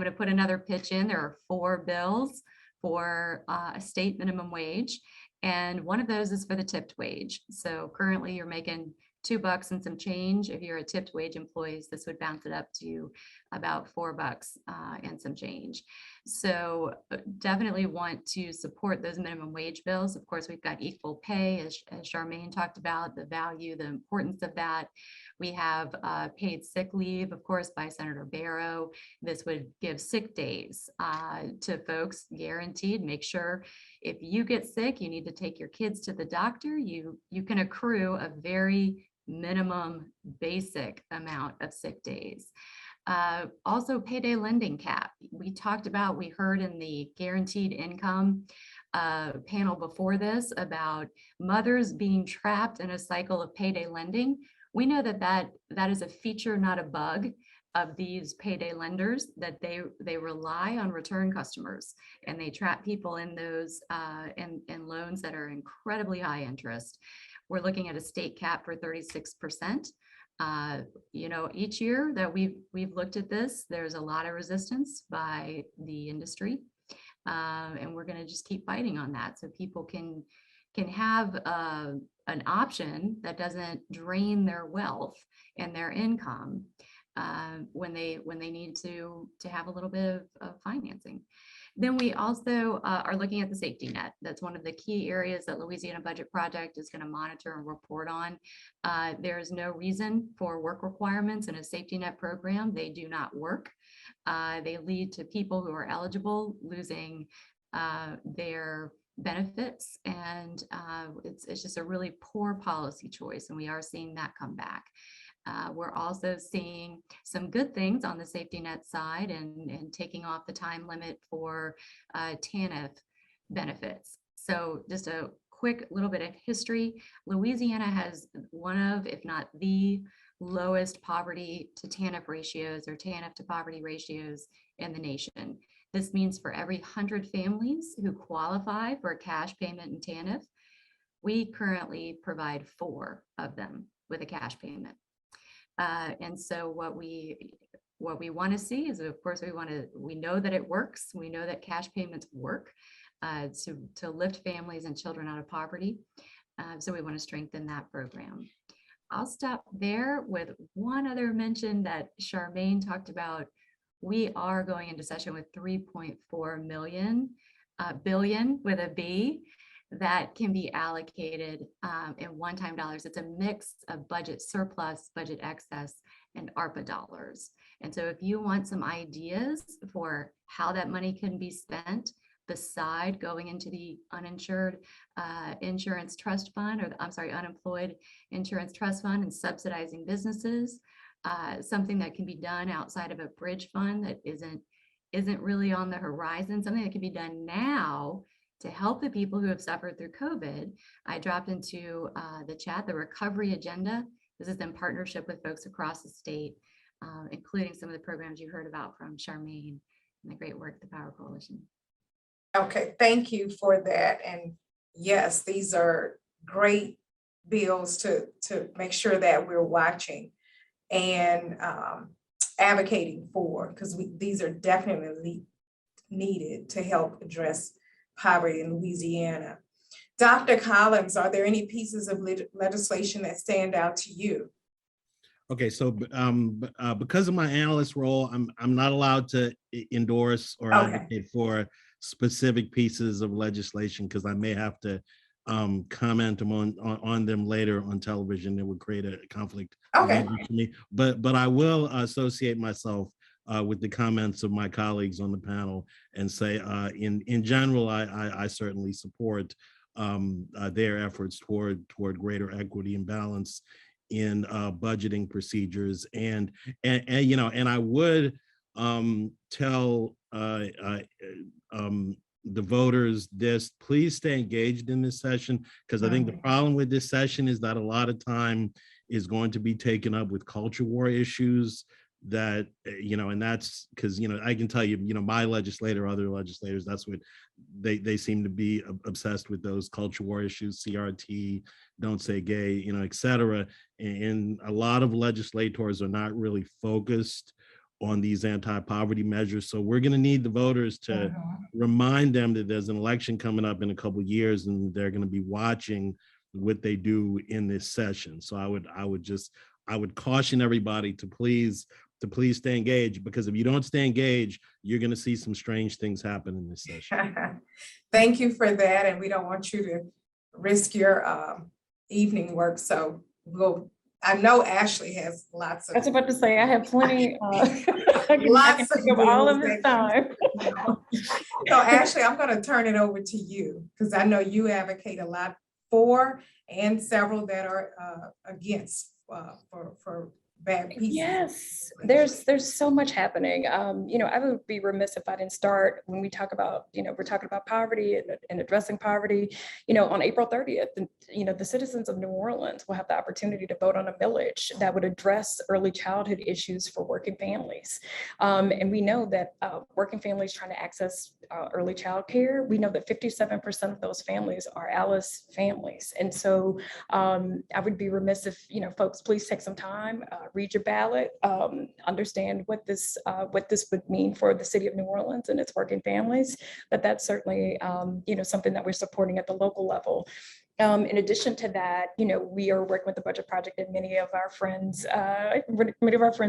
Speaker 4: to put another pitch in. There are 4 bills for a state minimum wage. And one of those is for the tipped wage. So currently you're making $2 and some change. If you're a tipped wage employee, this would bounce it up to about $4 and some change. So definitely want to support those minimum wage bills. Of course, we've got equal pay, as Charmaine talked about, the value, the importance of that. We have paid sick leave, of course, by Senator Barrow. This would give sick days to folks, guaranteed. Make sure if you get sick, you need to take your kids to the doctor. You can accrue a very minimum basic amount of sick days. Also payday lending cap. We heard in the guaranteed income panel before this about mothers being trapped in a cycle of payday lending. We know that is a feature, not a bug. of these payday lenders that they rely on return customers, and they trap people in those in loans that are incredibly high interest. We're looking at a state cap for 36%. You know, each year that we've looked at this, there's a lot of resistance by the industry, and we're going to just keep fighting on that so people can have an option that doesn't drain their wealth and their income when they need to have a little bit of financing. Then we also are looking at the safety net. That's one of the key areas that Louisiana Budget Project is going to monitor and report on. There is no reason for work requirements in a safety net program. They do not work. They lead to people who are eligible losing their benefits, and it's just a really poor policy choice, and we are seeing that come back. We're also seeing some good things on the safety net side and taking off the time limit for TANF benefits. So just a quick little bit of history. Louisiana has one of, if not the lowest poverty to TANF ratios or TANF to poverty ratios in the nation. This means for every 100 families who qualify for a cash payment in TANF, we currently provide 4 of them with a cash payment. And so what we want to see is, of course, we know that it works. We know that cash payments work to lift families and children out of poverty. So we want to strengthen that program. I'll stop there with one other mention that Charmaine talked about. We are going into session with 3.4 billion with a B that can be allocated in one-time dollars. It's a mix of budget surplus, budget excess, and ARPA dollars. And so if you want some ideas for how that money can be spent beside going into the uninsured insurance trust fund, or unemployed insurance trust fund, and subsidizing businesses, something that can be done outside of a bridge fund that isn't really on the horizon, something that can be done now to help the people who have suffered through COVID. I dropped into the chat the recovery agenda. This is in partnership with folks across the state, including some of the programs you heard about from Charmaine and the great work of the Power Coalition.
Speaker 1: Okay, thank you for that. And yes, these are great bills to make sure that we're watching and advocating for, because these are definitely needed to help address poverty in Louisiana. Dr. Collins, are there any pieces of legislation that stand out to you?
Speaker 3: Okay, so because of my analyst role, I'm not allowed to endorse or advocate for specific pieces of legislation, because I may have to comment on them later on television. It would create a conflict of interest for me. But I will associate myself with the comments of my colleagues on the panel and say, in general, I certainly support their efforts toward greater equity and balance in budgeting procedures, and you know, and I would tell the voters this: please stay engaged in this session, because I think the problem with this session is that a lot of time is going to be taken up with culture war issues that, you know, and that's because, you know, I can tell you, you know, my legislator, other legislators, that's what they seem to be obsessed with, those culture war issues, CRT, don't say gay, you know, et cetera. And a lot of legislators are not really focused on these anti-poverty measures. So we're going to need the voters to remind them that there's an election coming up in a couple of years, and they're going to be watching what they do in this session. So I would caution everybody to please stay engaged, because if you don't stay engaged, you're going to see some strange things happen in this session.
Speaker 1: Thank you for that. And we don't want you to risk your evening work. So I know Ashley has lots of.
Speaker 5: I was about to say, I have plenty.
Speaker 1: Lots
Speaker 5: of all of this time.
Speaker 1: So Ashley, I'm going to turn it over to you, because I know you advocate a lot for, and several that are against for bad pieces.
Speaker 5: Yes, there's so much happening. I would be remiss if I didn't start when we talk about, we're talking about poverty and addressing poverty. On April 30th, the citizens of New Orleans will have the opportunity to vote on a millage that would address early childhood issues for working families. And we know that working families trying to access early child care, we know that 57% of those families are ALICE families. And so I would be remiss if, folks, please take some time, read your ballot, understand what this would mean for the city of New Orleans and its working families. But that's certainly, something that we're supporting at the local level. In addition to that, we are working with the Budget Project and many of our friends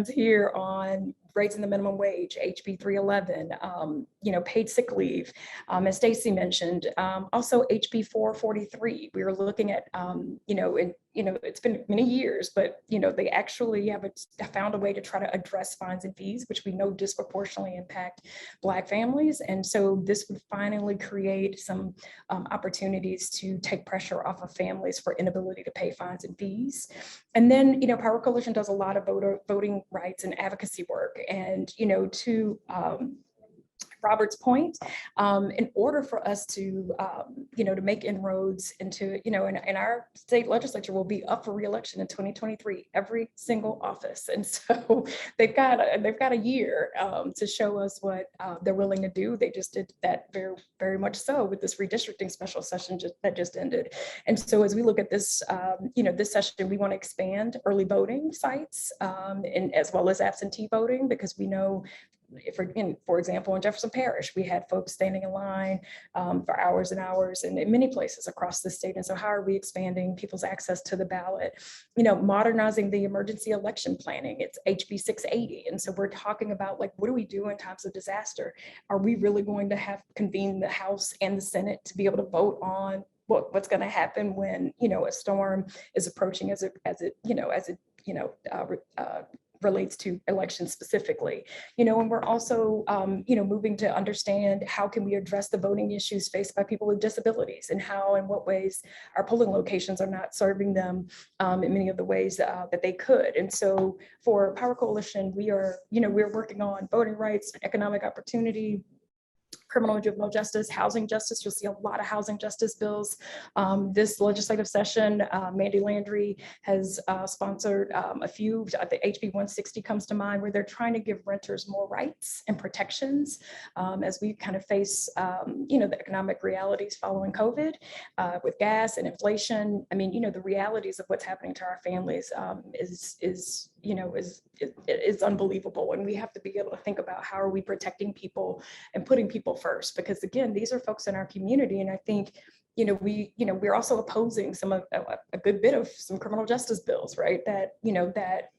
Speaker 5: here on raising the minimum wage, HB 311, paid sick leave, as Stacey mentioned, also HB 443. We were looking at, it's been many years, but they actually have found a way to try to address fines and fees, which we know disproportionately impact Black families. And so this would finally create some opportunities to take pressure off of families for inability to pay fines and fees. And then, Power Coalition does a lot of voting rights and advocacy work. And, to Robert's point, in order for us to, to make inroads into, and our state legislature will be up for re-election in 2023, every single office. And so they've got a year to show us what they're willing to do. They just did that very, very much so with this redistricting special session that just ended. And so as we look at this, this session, we want to expand early voting sites and as well as absentee voting, because we know for example, in Jefferson Parish, we had folks standing in line for hours and hours and in many places across the state. And so how are we expanding people's access to the ballot? Modernizing the emergency election planning, it's HB 680. And so we're talking about what do we do in times of disaster? Are we really going to convene the House and the Senate to be able to vote on what's going to happen when, a storm is approaching as it relates to elections specifically, and we're also, moving to understand how can we address the voting issues faced by people with disabilities and how and what ways our polling locations are not serving them in many of the ways that they could. And so for Power Coalition, we're working on voting rights, economic opportunity, criminal and juvenile justice, housing justice. You'll see a lot of housing justice bills. This legislative session, Mandy Landry has sponsored a few. The HB 160 comes to mind, where they're trying to give renters more rights and protections as we kind of face, the economic realities following COVID with gas and inflation. I mean, the realities of what's happening to our families is unbelievable. And we have to be able to think about how are we protecting people and putting people first, because again, these are folks in our community. And I think, we're also opposing a good bit of some criminal justice bills, right? That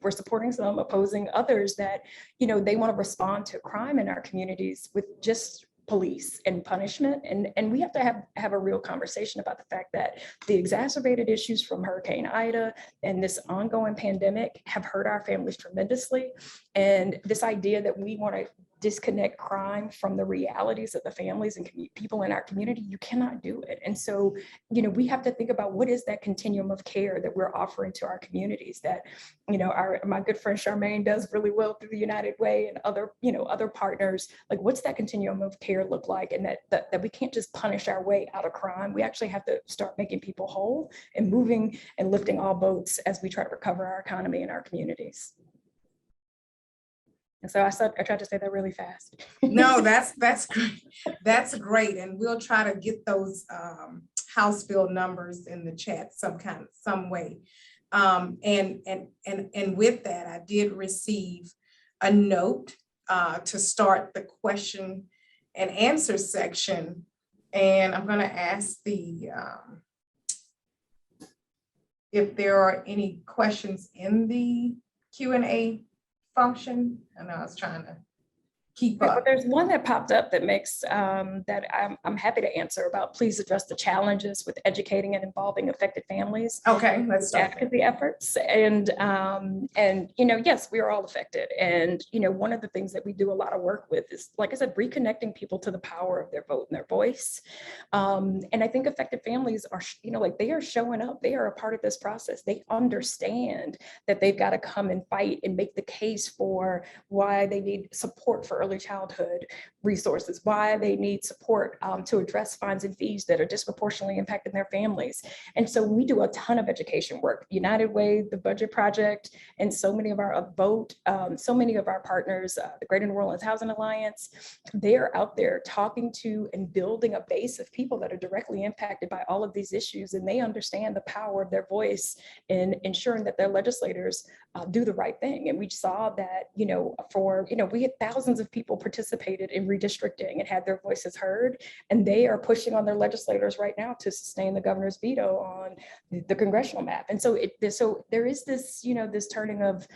Speaker 5: we're supporting some, opposing others that, they want to respond to crime in our communities with just police and punishment. And we have to have a real conversation about the fact that the exacerbated issues from Hurricane Ida and this ongoing pandemic have hurt our families tremendously. And this idea that we want to disconnect crime from the realities of the families and people in our community, you cannot do it. And so, we have to think about what is that continuum of care that we're offering to our communities that, my good friend Charmaine does really well through the United Way and other partners. Like, what's that continuum of care look like? And that we can't just punish our way out of crime. We actually have to start making people whole and moving and lifting all boats as we try to recover our economy and our communities. And so I tried to say that really fast.
Speaker 1: No, that's great. That's great. And we'll try to get those House bill numbers in the chat some way. And with that, I did receive a note to start the question and answer section. And I'm going to ask if there are any questions in the Q&A function. I know I was trying to keep
Speaker 5: Right,
Speaker 1: up?
Speaker 5: but there's one that popped up that makes that I'm happy to answer about. Please address the challenges with educating and involving affected families.
Speaker 1: Okay, let's start there.
Speaker 5: Advocacy efforts and yes, we are all affected. And one of the things that we do a lot of work with is, like I said, reconnecting people to the power of their vote and their voice. And I think affected families are, they are showing up. They are a part of this process. They understand that they've got to come and fight and make the case for why they need support for early childhood resources, why they need support to address fines and fees that are disproportionately impacting their families. And so we do a ton of education work. United Way, the Budget Project, and so many of our so many of our partners, the Greater New Orleans Housing Alliance, they are out there talking to and building a base of people that are directly impacted by all of these issues. And they understand the power of their voice in ensuring that their legislators do the right thing. And we saw that, we had thousands of people participated in redistricting and had their voices heard. And they are pushing on their legislators right now to sustain the governor's veto on the congressional map. And so there is this, this turning of,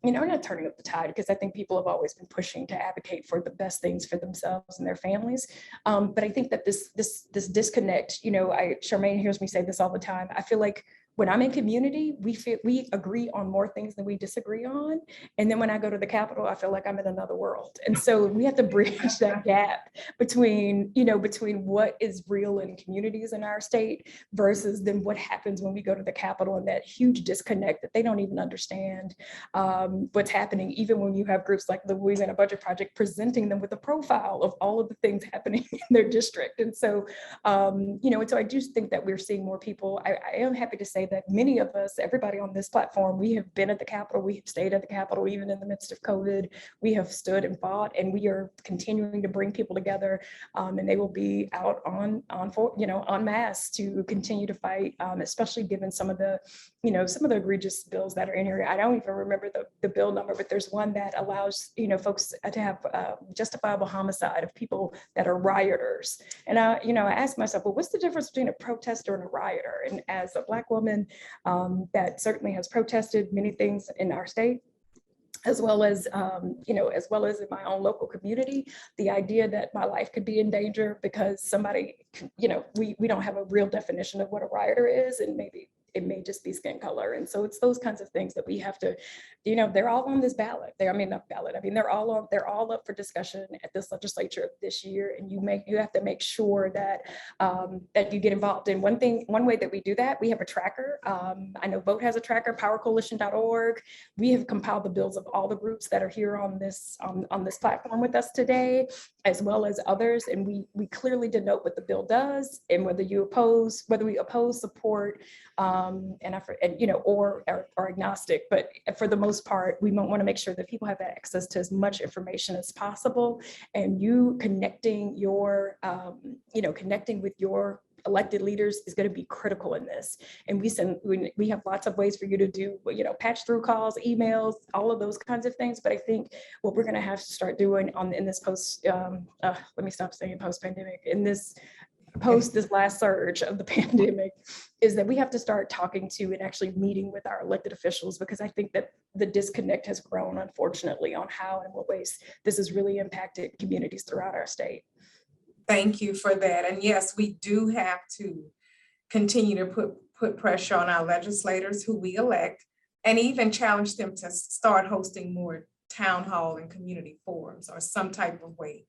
Speaker 5: not turning up the tide, because I think people have always been pushing to advocate for the best things for themselves and their families. But I think that this disconnect, Charmaine hears me say this all the time. I feel like when I'm in community, we agree on more things than we disagree on. And then when I go to the Capitol, I feel like I'm in another world. And so we have to bridge that gap between what is real in communities in our state versus then what happens when we go to the Capitol, and that huge disconnect that they don't even understand what's happening, even when you have groups like the Louisiana Budget Project presenting them with a profile of all of the things happening in their district. And so, and so I do think that we're seeing more people. I am happy to say that many of us, everybody on this platform, we have been at the Capitol, we have stayed at the Capitol, even in the midst of COVID, we have stood and fought, and we are continuing to bring people together, and they will be out en masse to continue to fight, especially given some of the egregious bills that are in here. I don't even remember the bill number, but there's one that allows, folks to have justifiable homicide of people that are rioters. And I asked myself, well, what's the difference between a protester and a rioter? And as a Black woman that certainly has protested many things in our state, as well as in my own local community, the idea that my life could be in danger because somebody, we don't have a real definition of what a rioter is, and maybe it may just be skin color. And so it's those kinds of things that we have to, they're all on this ballot. They're all up for discussion at this legislature this year. And you have to make sure that that you get involved. And one way that we do that, we have a tracker. I know Vote has a tracker, powercoalition.org. We have compiled the bills of all the groups that are here on this platform with us today, as well as others. And we clearly denote what the bill does and whether we oppose, support, or are agnostic. But for the most part, we want to make sure that people have access to as much information as possible. And you connecting with your elected leaders is going to be critical in this. And we have lots of ways for you to do, patch through calls, emails, all of those kinds of things. But I think what we're going to have to start doing in this let me stop saying post-pandemic, in this this last surge of the pandemic, is that we have to start talking to and actually meeting with our elected officials, because I think that the disconnect has grown, unfortunately, on how and what ways this has really impacted communities throughout our state.
Speaker 1: Thank you for that. And yes, we do have to continue to put pressure on our legislators who we elect, and even challenge them to start hosting more town hall and community forums or some type of way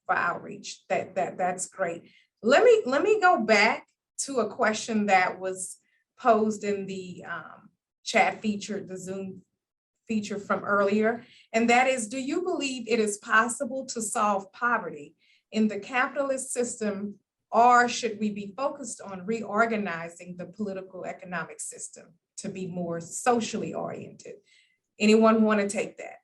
Speaker 1: for outreach. That's great. Let me go back to a question that was posed in the chat feature, the Zoom feature from earlier, and that is, do you believe it is possible to solve poverty in the capitalist system, or should we be focused on reorganizing the political economic system to be more socially oriented? Anyone want to take that?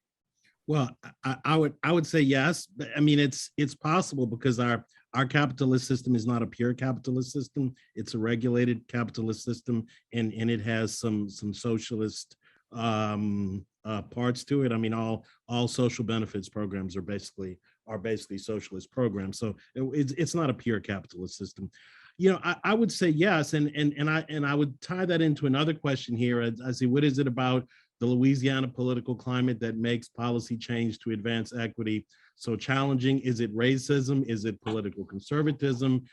Speaker 3: Well, I would say yes. I mean, it's possible because our capitalist system is not a pure capitalist system. It's a regulated capitalist system, and it has some socialist parts to it. I mean, all social benefits programs are basically socialist programs. So it's not a pure capitalist system. I would say yes, and I would tie that into another question here. I say, what is it about the Louisiana political climate that makes policy change to advance equity So challenging, is it racism? Is it political conservatism,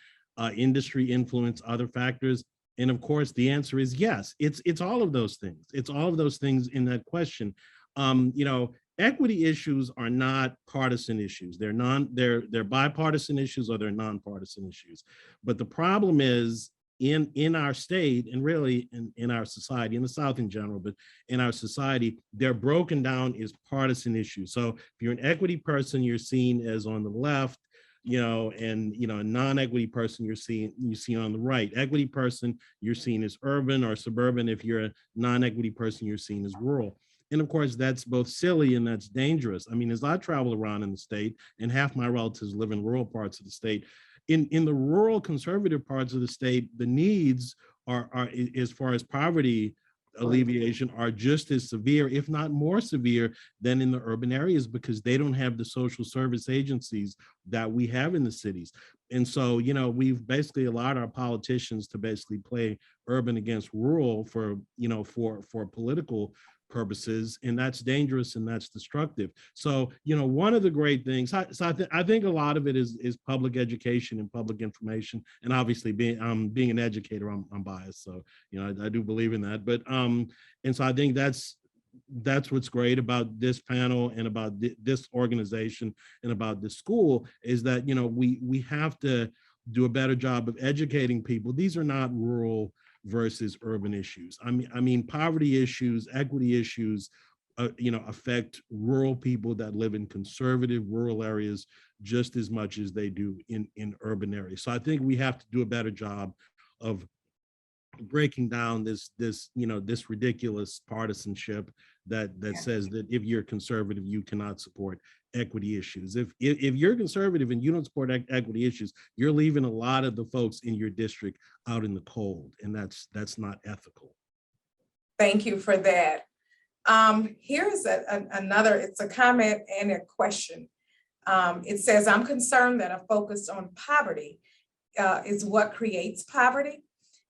Speaker 3: industry influence, other factors? And of course, the answer is yes. It's all of those things. It's all of those things in that question. You know, equity issues are not partisan issues. They're bipartisan issues or they're nonpartisan issues. But the problem is in our state and really in our society, in the South in general, but in our society, they're broken down as partisan issues. So if you're an equity person, you're seen as on the left, you know, and, you know, a non-equity person, you're seen on the right. Equity person, you're seen as urban or suburban. If you're a non-equity person, you're seen as rural. And of course, that's both silly and that's dangerous. I mean, as I travel around in the state, and half my relatives live in rural parts of the state, in the rural conservative parts of the state, the needs are as far as poverty alleviation are just as severe, if not more severe, than in the urban areas, because they don't have the social service agencies that we have in the cities. And so, you know, we've basically allowed our politicians to basically play urban against rural for, you know, for political purposes, and that's dangerous and that's destructive. So, you know, one of the great things, I think a lot of it is public education and public information, and obviously being an educator, I'm biased, so, you know, I do believe in that. But and so I think that's what's great about this panel and about this organization and about this school, is that, you know, we have to do a better job of educating people. These are not rural versus urban issues. I mean, poverty issues, equity issues, you know, affect rural people that live in conservative rural areas just as much as they do in urban areas. So I think we have to do a better job of breaking down this you know, this ridiculous partisanship that says that if you're conservative, you cannot support equity issues. If you're conservative and you don't support equity issues, you're leaving a lot of the folks in your district out in the cold, and that's not ethical.
Speaker 1: Thank you for that. Here's another, it's a comment and a question. It says, I'm concerned that a focus on poverty is what creates poverty.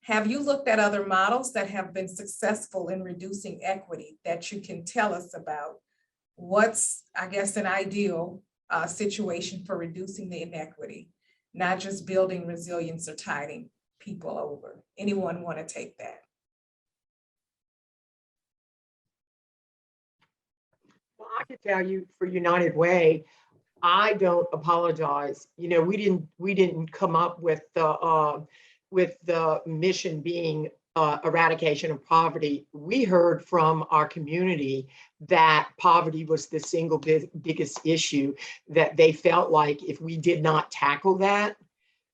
Speaker 1: Have you looked at other models that have been successful in reducing equity that you can tell us about? What's, I guess, an ideal situation for reducing the inequity, not just building resilience or tiding people over? Anyone want to take that?
Speaker 2: Well, I could tell you for United Way, I don't apologize. You know, we didn't come up with the mission being eradication of poverty. We heard from our community that poverty was the single biggest issue, that they felt like if we did not tackle that,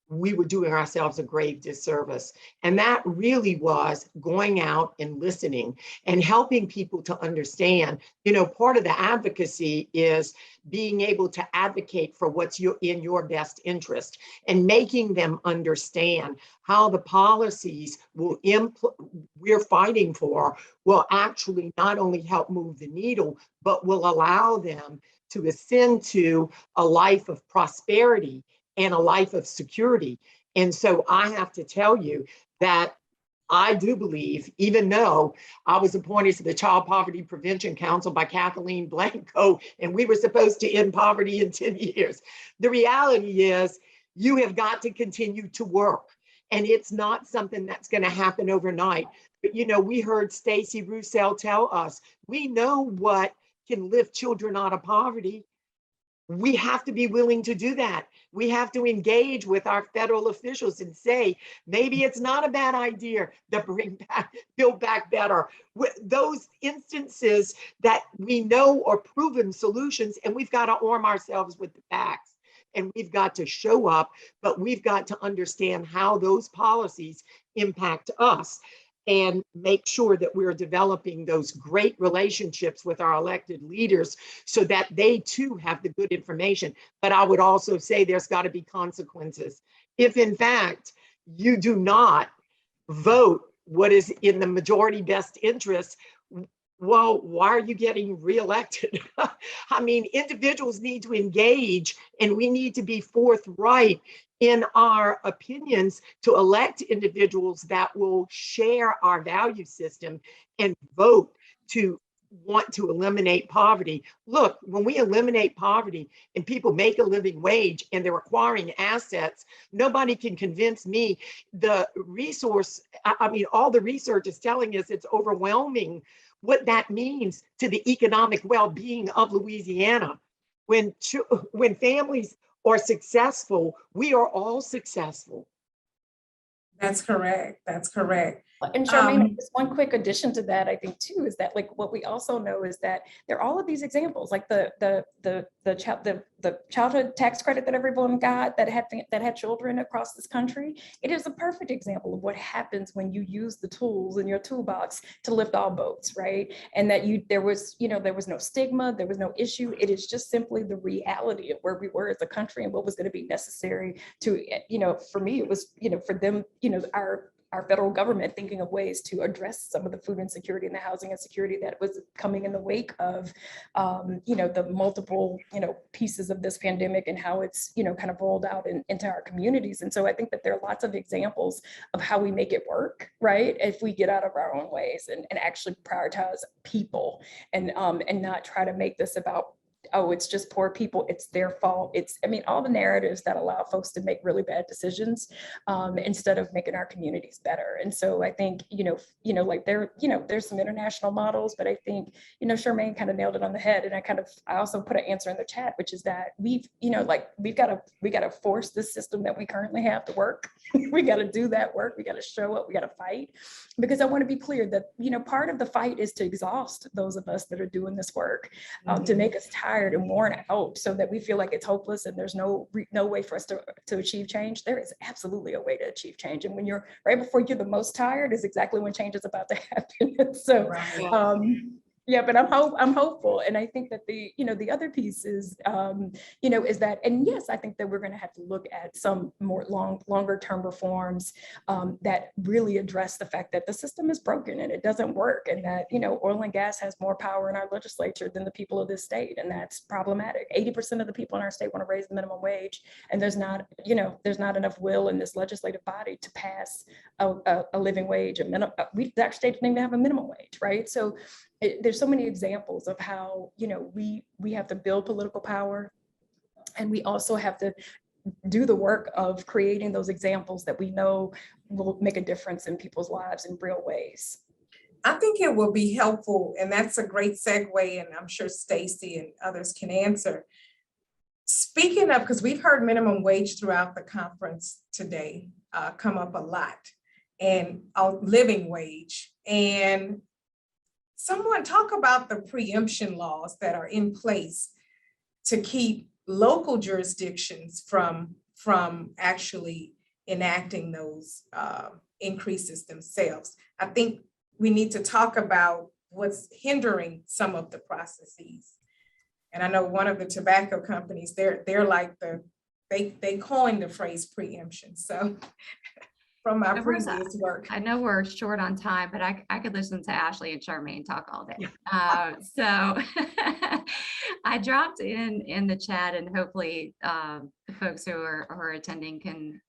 Speaker 2: we were doing ourselves a grave disservice. And that really was going out and listening and helping people to understand, you know, part of the advocacy is being able to advocate for what's in your best interest and making them understand how the policies we're fighting for will actually not only help move the needle, but will allow them to ascend to a life of prosperity and a life of security. And so I have to tell you that I do believe, even though I was appointed to the Child Poverty Prevention Council by Kathleen Blanco, and we were supposed to end poverty in 10 years, the reality is you have got to continue to work. And it's not something that's going to happen overnight. But, you know, we heard Stacey Rousseau tell us, we know what can lift children out of poverty. We have to be willing to do that. We have to engage with our federal officials and say, maybe it's not a bad idea to build back better. Those instances that we know are proven solutions, and we've got to arm ourselves with the facts. And we've got to show up, but we've got to understand how those policies impact us and make sure that we're developing those great relationships with our elected leaders so that they too have the good information. But I would also say there's got to be consequences. If in fact you do not vote what is in the majority best interest, well, why are you getting reelected? I mean, individuals need to engage, and we need to be forthright in our opinions to elect individuals that will share our value system and vote to want to eliminate poverty. Look, when we eliminate poverty and people make a living wage and they're acquiring assets, nobody can convince me the resource, I mean, all the research is telling us it's overwhelming what that means to the economic well-being of Louisiana. When families are successful, we are all successful.
Speaker 1: That's correct. That's correct.
Speaker 5: And Charmaine, just one quick addition to that, I think too, is that like what we also know is that there are all of these examples, like the childhood tax credit that everyone got that had children across this country. It is a perfect example of what happens when you use the tools in your toolbox to lift all boats, right? And that there was no stigma, there was no issue. It is just simply the reality of where we were as a country and what was going to be necessary to, for me, it was, for them, our federal government thinking of ways to address some of the food insecurity and the housing insecurity that was coming in the wake of, the multiple, pieces of this pandemic and how it's, kind of rolled out into our communities. And so I think that there are lots of examples of how we make it work, right? If we get out of our own ways and actually prioritize people and not try to make this about, oh, it's just poor people, it's their fault. All the narratives that allow folks to make really bad decisions instead of making our communities better. And so I think, there's some international models, but I think, Charmaine kind of nailed it on the head. And I also put an answer in the chat, which is that we got to force the system that we currently have to work. We got to do that work. We got to show up, we got to fight, because I want to be clear that, part of the fight is to exhaust those of us that are doing this work, to make us tired and worn out so that we feel like it's hopeless and there's no way for us to achieve change. There is absolutely a way to achieve change. And when you're right before you're the most tired is exactly when change is about to happen. So,
Speaker 1: Right.
Speaker 5: yeah, but I'm hopeful. And I think that the other piece is, is that, and yes, I think that we're going to have to look at some more longer term reforms that really address the fact that the system is broken and it doesn't work. And that, oil and gas has more power in our legislature than the people of this state. And that's problematic. 80% of the people in our state want to raise the minimum wage. And there's not enough will in this legislative body to pass a living wage. Our state didn't even have a minimum wage, right? So there's so many examples of how, we have to build political power, and we also have to do the work of creating those examples that we know will make a difference in people's lives in real ways.
Speaker 1: I think it will be helpful, and that's a great segue, and I'm sure Stacey and others can answer. Speaking of, because we've heard minimum wage throughout the conference today come up a lot, and living wage, and someone talk about the preemption laws that are in place to keep local jurisdictions from actually enacting those increases themselves. I think we need to talk about what's hindering some of the processes. And I know one of the tobacco companies, they're like they coined the phrase preemption. So from my previous work.
Speaker 4: I know we're short on time, but I could listen to Ashley and Charmaine talk all day. So I dropped in the chat, and hopefully the folks who are attending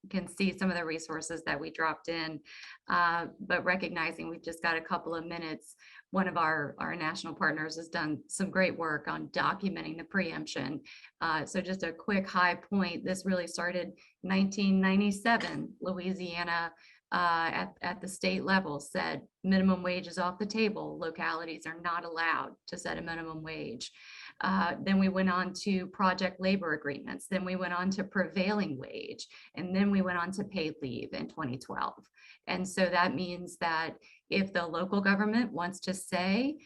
Speaker 4: can see some of the resources that we dropped in. But recognizing we've just got a couple of minutes, one of our national partners has done some great work on documenting the preemption. So just a quick high point, this really started 1997. Louisiana at the state level said minimum wage is off the table. Localities are not allowed to set a minimum wage. Then we went on to project labor agreements. Then we went on to prevailing wage. And then we went on to paid leave in 2012. And so that means that if the local government wants to say,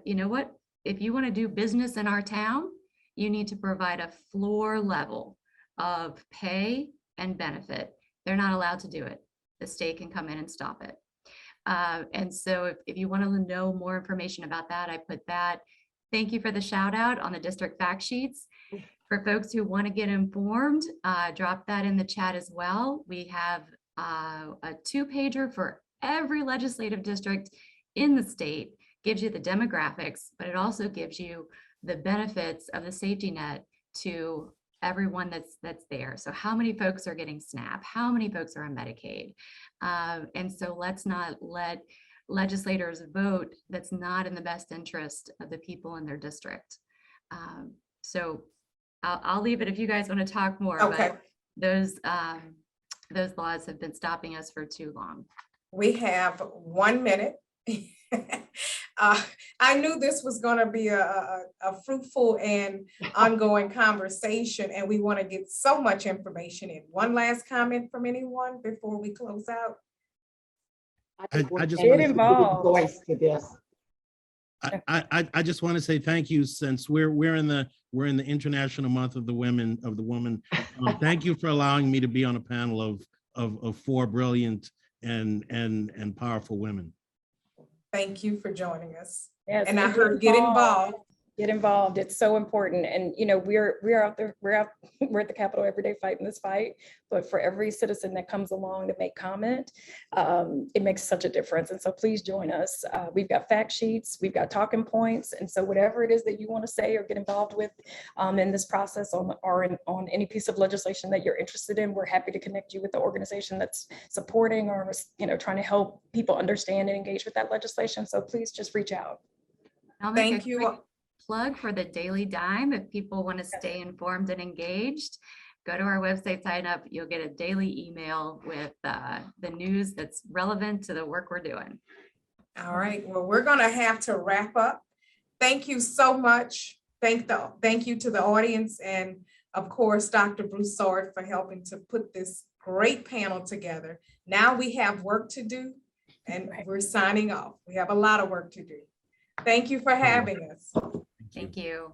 Speaker 4: you know what, if you want to do business in our town, you need to provide a floor level of pay and benefit. They're not allowed to do it. The state can come in and stop it. And so if you want to know more information about that, I put that. Thank you for the shout out on the district fact sheets. For folks who want to get informed, drop that in the chat as well. We have a 2-pager for every legislative district in the state, gives you the demographics, but it also gives you the benefits of the safety net to everyone that's there. So how many folks are getting SNAP? How many folks are on Medicaid? And so let's not let legislators vote that's not in the best interest of the people in their district. So I'll leave it if you guys want to talk more,
Speaker 1: Okay.
Speaker 4: but those laws have been stopping us for too long.
Speaker 1: We have 1 minute. I knew this was going to be a fruitful and ongoing conversation, and we want to get so much information in. One last comment from anyone before we close out?
Speaker 3: I just
Speaker 2: Get
Speaker 3: wanna-
Speaker 5: involved.
Speaker 2: Voice to this.
Speaker 3: I just want to say thank you, since we're in the International Month of the Women of the Woman. Thank you for allowing me to be on a panel of 4 brilliant and powerful women.
Speaker 1: Thank you for joining us.
Speaker 5: Yes,
Speaker 1: And I
Speaker 5: and
Speaker 1: heard get involved.
Speaker 5: Get involved. It's so important. And, you know, we're out there, we're at the Capitol every day fighting this fight. But for every citizen that comes along to make comment, it makes such a difference. And so please join us. We've got fact sheets, we've got talking points. And so whatever it is that you want to say or get involved with in this process on any piece of legislation that you're interested in, we're happy to connect you with the organization that's supporting or, you know, trying to help people understand and engage with that legislation. So please just reach out.
Speaker 4: I'll make
Speaker 1: Thank
Speaker 4: a
Speaker 1: you.
Speaker 4: quick plug for the Daily Dime. If people want to stay informed and engaged, go to our website, sign up. You'll get a daily email with the news that's relevant to the work we're doing.
Speaker 1: All right, well, we're gonna have to wrap up. Thank you so much. Thank you to the audience, and of course, Dr. Broussard for helping to put this great panel together. Now we have work to do, and we're signing off. We have a lot of work to do. Thank you for having us.
Speaker 4: Thank you.